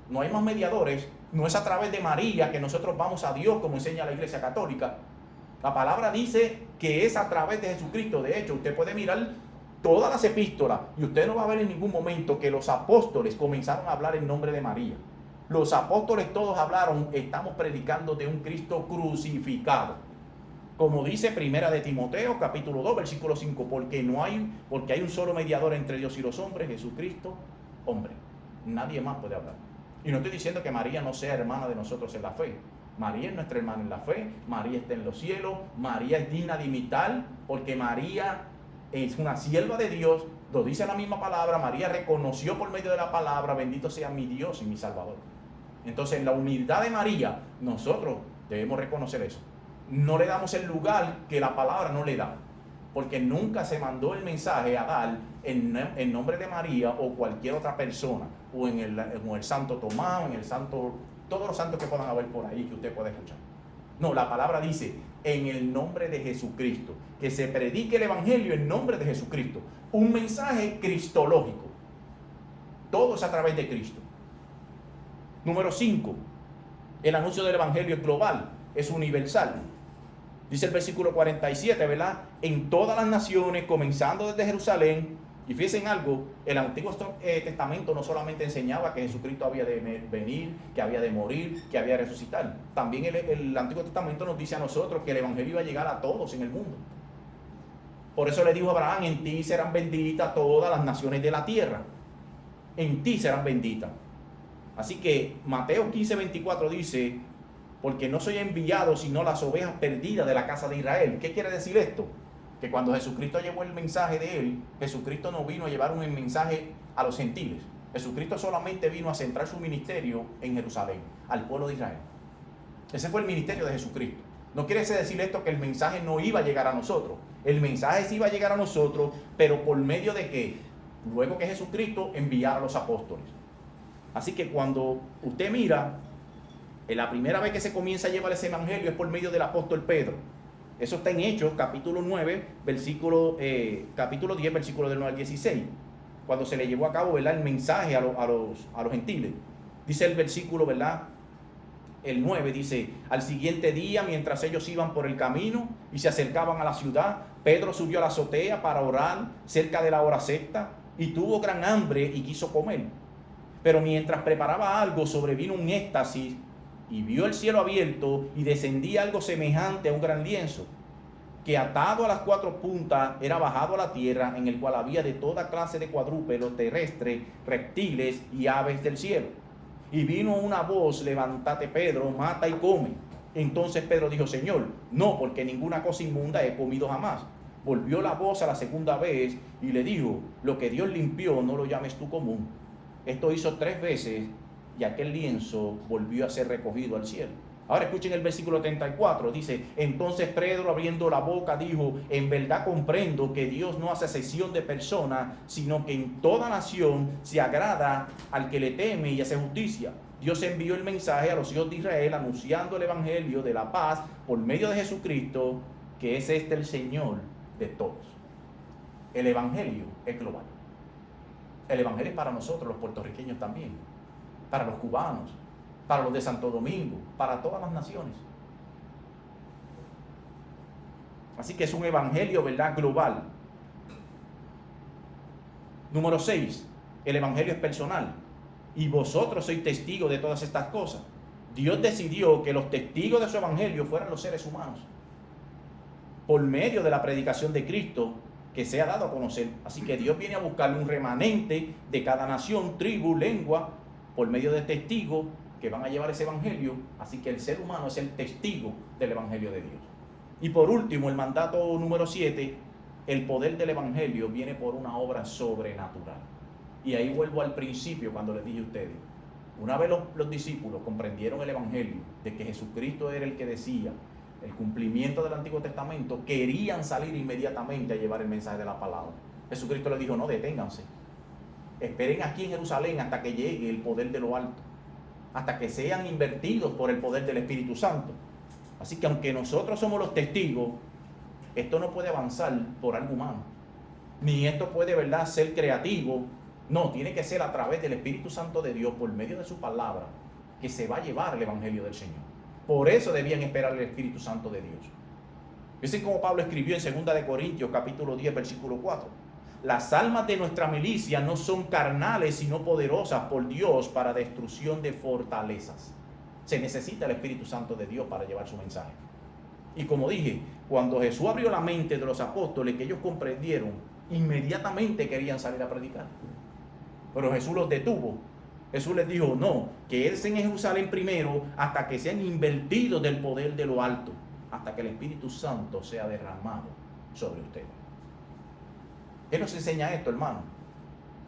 A: No hay más mediadores. No es a través de María que nosotros vamos a Dios, como enseña la Iglesia Católica. La palabra dice que es a través de Jesucristo. De hecho, usted puede mirar todas las epístolas y usted no va a ver en ningún momento que los apóstoles comenzaron a hablar en nombre de María. Los apóstoles todos hablaron, estamos predicando de un Cristo crucificado. Como dice Primera de Timoteo, capítulo 2, versículo 5, porque hay un solo mediador entre Dios y los hombres, Jesucristo, hombre. Nadie más puede hablar. Y no estoy diciendo que María no sea hermana de nosotros en la fe. María es nuestra hermana en la fe, María está en los cielos, María es digna de imitar, porque María es una sierva de Dios, lo dice la misma palabra, María reconoció por medio de la palabra, bendito sea mi Dios y mi Salvador. Entonces, en la humildad de María, nosotros debemos reconocer eso. No le damos el lugar que la palabra no le da, porque nunca se mandó el mensaje a dar en nombre de María o cualquier otra persona, o en el santo Tomás, en el santo, todos los santos que puedan haber por ahí que usted pueda escuchar. No, la palabra dice, en el nombre de Jesucristo, que se predique el Evangelio en nombre de Jesucristo. Un mensaje cristológico. Todo es a través de Cristo. Número 5, el anuncio del Evangelio es global, es universal. Dice el versículo 47, ¿verdad? En todas las naciones, comenzando desde Jerusalén. Y fíjense en algo, el Antiguo Testamento no solamente enseñaba que Jesucristo había de venir, que había de morir, que había de resucitar. También el Antiguo Testamento nos dice a nosotros que el Evangelio iba a llegar a todos en el mundo. Por eso le dijo a Abraham, en ti serán benditas todas las naciones de la tierra. En ti serán benditas. Así que Mateo 15:24 dice, porque no soy enviado sino las ovejas perdidas de la casa de Israel. ¿Qué quiere decir esto? Que cuando Jesucristo llevó el mensaje de él, Jesucristo no vino a llevar un mensaje a los gentiles. Jesucristo solamente vino a centrar su ministerio en Jerusalén, al pueblo de Israel. Ese fue el ministerio de Jesucristo. No quiere decir esto que el mensaje no iba a llegar a nosotros. El mensaje sí iba a llegar a nosotros, pero por medio de qué? Luego que Jesucristo enviara a los apóstoles. Así que cuando usted mira, la primera vez que se comienza a llevar ese evangelio es por medio del apóstol Pedro. Eso está en Hechos, capítulo 9, capítulo 10, versículo del 9 al 16. Cuando se le llevó a cabo, ¿verdad?, el mensaje a los gentiles. Dice el versículo, ¿verdad?, el 9, dice, al siguiente día, mientras ellos iban por el camino y se acercaban a la ciudad, Pedro subió a la azotea para orar cerca de la hora sexta y tuvo gran hambre y quiso comer. Pero mientras preparaba algo, sobrevino un éxtasis y vio el cielo abierto y descendía algo semejante a un gran lienzo, que atado a las 4 puntas era bajado a la tierra, en el cual había de toda clase de cuadrúpedos terrestres, reptiles y aves del cielo. Y vino una voz, levántate Pedro, mata y come. Entonces Pedro dijo, Señor, no, porque ninguna cosa inmunda he comido jamás. Volvió la voz a la segunda vez y le dijo, lo que Dios limpió no lo llames tú común. Esto hizo 3 veces y aquel lienzo volvió a ser recogido al cielo. Ahora escuchen el versículo 34, dice, entonces Pedro abriendo la boca dijo, en verdad comprendo que Dios no hace acepción de personas, sino que en toda nación se agrada al que le teme y hace justicia. Dios envió el mensaje a los hijos de Israel anunciando el evangelio de la paz por medio de Jesucristo, que es el Señor de todos. El evangelio es global. El evangelio es para nosotros, los puertorriqueños también, para los cubanos, para los de Santo Domingo, para todas las naciones. Así que es un evangelio, ¿verdad?, global. Número 6, el evangelio es personal. Y vosotros sois testigos de todas estas cosas. Dios decidió que los testigos de su evangelio fueran los seres humanos, por medio de la predicación de Cristo que se ha dado a conocer. Así que Dios viene a buscar un remanente de cada nación, tribu, lengua, por medio de testigos que van a llevar ese evangelio. Así que el ser humano es el testigo del evangelio de Dios. Y por último, el mandato número 7, el poder del evangelio viene por una obra sobrenatural. Y ahí vuelvo al principio cuando les dije a ustedes, una vez los discípulos comprendieron el evangelio de que Jesucristo era el que decía el cumplimiento del Antiguo Testamento, querían salir inmediatamente a llevar el mensaje de la palabra. Jesucristo les dijo, no, deténganse. Esperen aquí en Jerusalén hasta que llegue el poder de lo alto, hasta que sean invertidos por el poder del Espíritu Santo. Así que aunque nosotros somos los testigos, esto no puede avanzar por algo humano, ni esto puede, ¿verdad?, ser creativo. No, tiene que ser a través del Espíritu Santo de Dios, por medio de su palabra, que se va a llevar el Evangelio del Señor. Por eso debían esperar el Espíritu Santo de Dios. Fíjense como Pablo escribió en 2 de Corintios, capítulo 10, versículo 4. Las almas de nuestra milicia no son carnales, sino poderosas por Dios para destrucción de fortalezas. Se necesita el Espíritu Santo de Dios para llevar su mensaje. Y como dije, cuando Jesús abrió la mente de los apóstoles, que ellos comprendieron, inmediatamente querían salir a predicar. Pero Jesús los detuvo. Jesús les dijo, no, quédense en Jerusalén primero hasta que sean invertidos del poder de lo alto, hasta que el Espíritu Santo sea derramado sobre ustedes. ¿Qué nos enseña esto, hermano?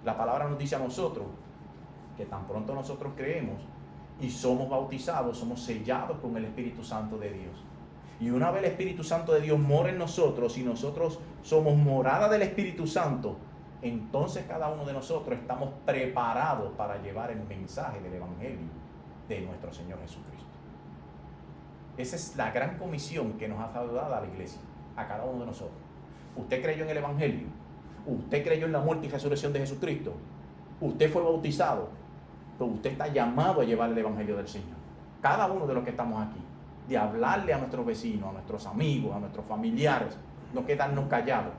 A: La palabra nos dice a nosotros que tan pronto nosotros creemos y somos bautizados, somos sellados con el Espíritu Santo de Dios. Y una vez el Espíritu Santo de Dios mora en nosotros y nosotros somos morada del Espíritu Santo, entonces cada uno de nosotros estamos preparados para llevar el mensaje del Evangelio de nuestro Señor Jesucristo. Esa es la gran comisión que nos ha dado a la iglesia, a cada uno de nosotros. Usted creyó en el Evangelio, usted creyó en la muerte y resurrección de Jesucristo, usted fue bautizado, pero usted está llamado a llevar el Evangelio del Señor. Cada uno de los que estamos aquí, de hablarle a nuestros vecinos, a nuestros amigos, a nuestros familiares, no quedarnos callados.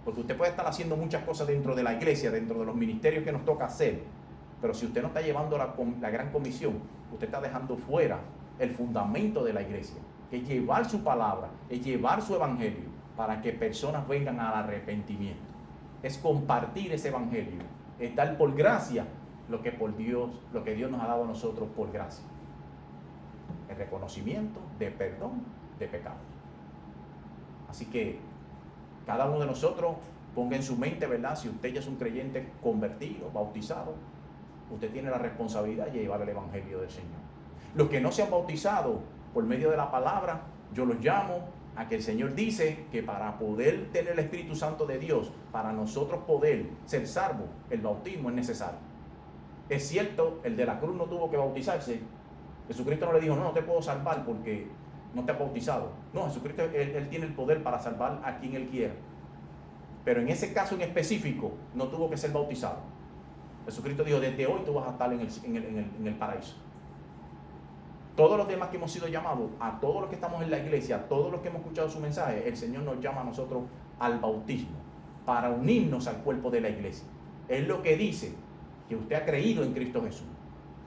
A: Porque usted puede estar haciendo muchas cosas dentro de la iglesia, dentro de los ministerios que nos toca hacer, pero si usted no está llevando la gran comisión, usted está dejando fuera el fundamento de la iglesia, que es llevar su palabra, es llevar su evangelio, para que personas vengan al arrepentimiento. Es compartir ese evangelio, es dar por gracia lo que Dios nos ha dado a nosotros por gracia. El reconocimiento de perdón de pecados. Así que cada uno de nosotros ponga en su mente, ¿verdad? Si usted ya es un creyente convertido, bautizado, usted tiene la responsabilidad de llevar el evangelio del Señor. Los que no se han bautizado por medio de la palabra, yo los llamo a que el Señor dice que para poder tener el Espíritu Santo de Dios, para nosotros poder ser salvos, el bautismo es necesario. Es cierto, el de la cruz no tuvo que bautizarse. Jesucristo no le dijo, no te puedo salvar porque no te has bautizado. No, Jesucristo, él tiene el poder para salvar a quien Él quiera. Pero en ese caso en específico, no tuvo que ser bautizado. Jesucristo dijo, desde hoy tú vas a estar en el paraíso. Todos los demás que hemos sido llamados, a todos los que estamos en la iglesia, a todos los que hemos escuchado su mensaje, el Señor nos llama a nosotros al bautismo, para unirnos al cuerpo de la iglesia. Es lo que dice que usted ha creído en Cristo Jesús.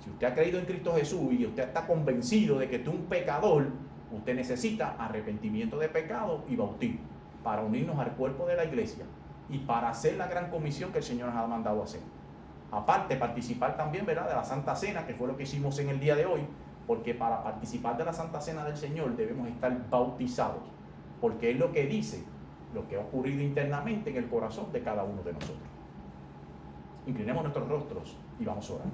A: Si usted ha creído en Cristo Jesús y usted está convencido de que tú eres un pecador, usted necesita arrepentimiento de pecado y bautismo para unirnos al cuerpo de la iglesia y para hacer la gran comisión que el Señor nos ha mandado a hacer. Aparte, participar también, ¿verdad?, de la Santa Cena, que fue lo que hicimos en el día de hoy, porque para participar de la Santa Cena del Señor debemos estar bautizados, porque es lo que dice, lo que ha ocurrido internamente en el corazón de cada uno de nosotros. Inclinemos nuestros rostros y vamos a orar.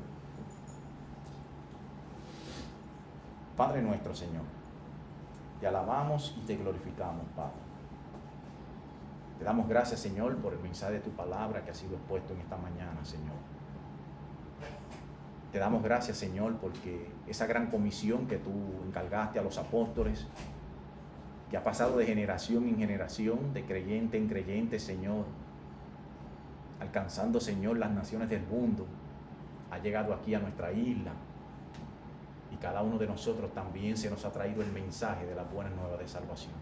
A: Padre nuestro, Señor, te alabamos y te glorificamos, Padre. Te damos gracias, Señor, por el mensaje de tu palabra que ha sido expuesto en esta mañana, Señor. Te damos gracias, Señor, porque esa gran comisión que tú encargaste a los apóstoles, que ha pasado de generación en generación, de creyente en creyente, Señor, alcanzando, Señor, las naciones del mundo, ha llegado aquí a nuestra isla. Y cada uno de nosotros también se nos ha traído el mensaje de la buena nueva de salvación.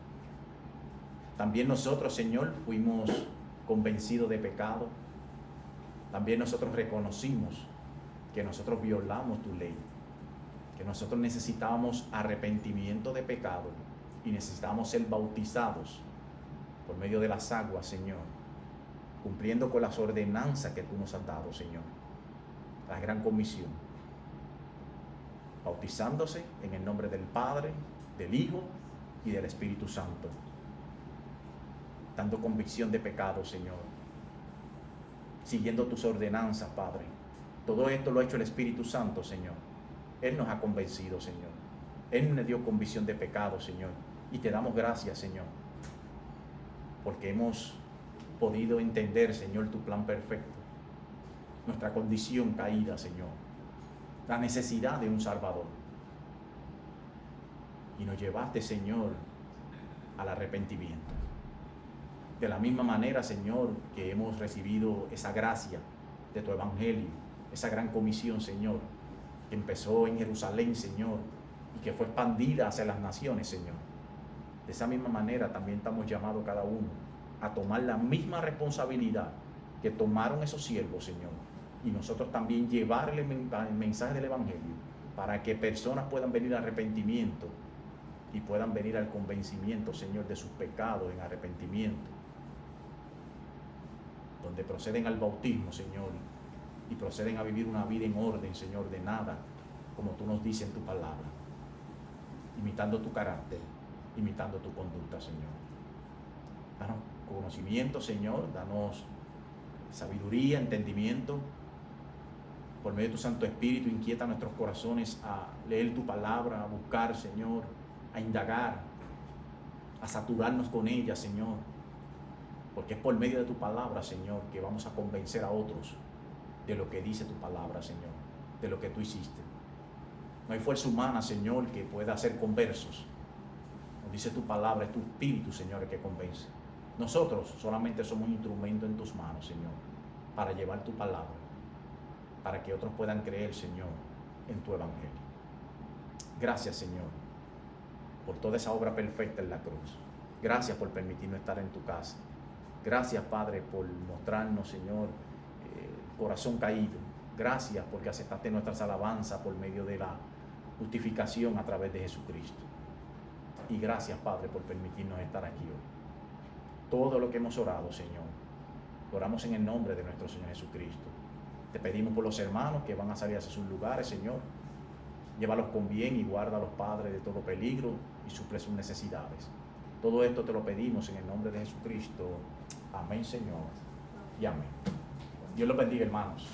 A: También nosotros, Señor, fuimos convencidos de pecado. También nosotros reconocimos que nosotros violamos tu ley, que nosotros necesitábamos arrepentimiento de pecado y necesitábamos ser bautizados por medio de las aguas, Señor, cumpliendo con las ordenanzas que tú nos has dado, Señor, la gran comisión, bautizándose en el nombre del Padre, del Hijo y del Espíritu Santo, dando convicción de pecado, Señor, siguiendo tus ordenanzas, Padre. Todo esto lo ha hecho el Espíritu Santo, Señor. Él nos ha convencido, Señor. Él nos dio convicción de pecado, Señor. Y te damos gracias, Señor, porque hemos podido entender, Señor, tu plan perfecto, nuestra condición caída, Señor, la necesidad de un Salvador. Y nos llevaste, Señor, al arrepentimiento. De la misma manera, Señor, que hemos recibido esa gracia de tu Evangelio, esa gran comisión, Señor, que empezó en Jerusalén, Señor, y que fue expandida hacia las naciones, Señor. De esa misma manera también estamos llamados cada uno a tomar la misma responsabilidad que tomaron esos siervos, Señor, y nosotros también llevarle el mensaje del Evangelio para que personas puedan venir al arrepentimiento y puedan venir al convencimiento, Señor, de sus pecados en arrepentimiento, donde proceden al bautismo, Señor, y proceden a vivir una vida en orden, Señor, de nada, como tú nos dices en tu palabra, imitando tu carácter, imitando tu conducta, Señor. Danos conocimiento, Señor, danos sabiduría, entendimiento. Por medio de tu Santo Espíritu, inquieta nuestros corazones a leer tu palabra, a buscar, Señor, a indagar, a saturarnos con ella, Señor. Porque es por medio de tu palabra, Señor, que vamos a convencer a otros de lo que dice tu palabra, Señor, de lo que tú hiciste. No hay fuerza humana, Señor, que pueda hacer conversos. Nos dice tu palabra, es tu Espíritu, Señor, el que convence. Nosotros solamente somos un instrumento en tus manos, Señor, para llevar tu palabra, para que otros puedan creer, Señor, en tu Evangelio. Gracias, Señor, por toda esa obra perfecta en la cruz. Gracias por permitirnos estar en tu casa. Gracias, Padre, por mostrarnos, Señor, el corazón caído. Gracias porque aceptaste nuestras alabanzas por medio de la justificación a través de Jesucristo. Y gracias, Padre, por permitirnos estar aquí hoy. Todo lo que hemos orado, Señor, lo oramos en el nombre de nuestro Señor Jesucristo. Te pedimos por los hermanos que van a salir hacia sus lugares, Señor. Llévalos con bien y guárdalos, Padre, de todo peligro y suple sus necesidades. Todo esto te lo pedimos en el nombre de Jesucristo. Amén, Señor. Y amén. Dios los bendiga, hermanos.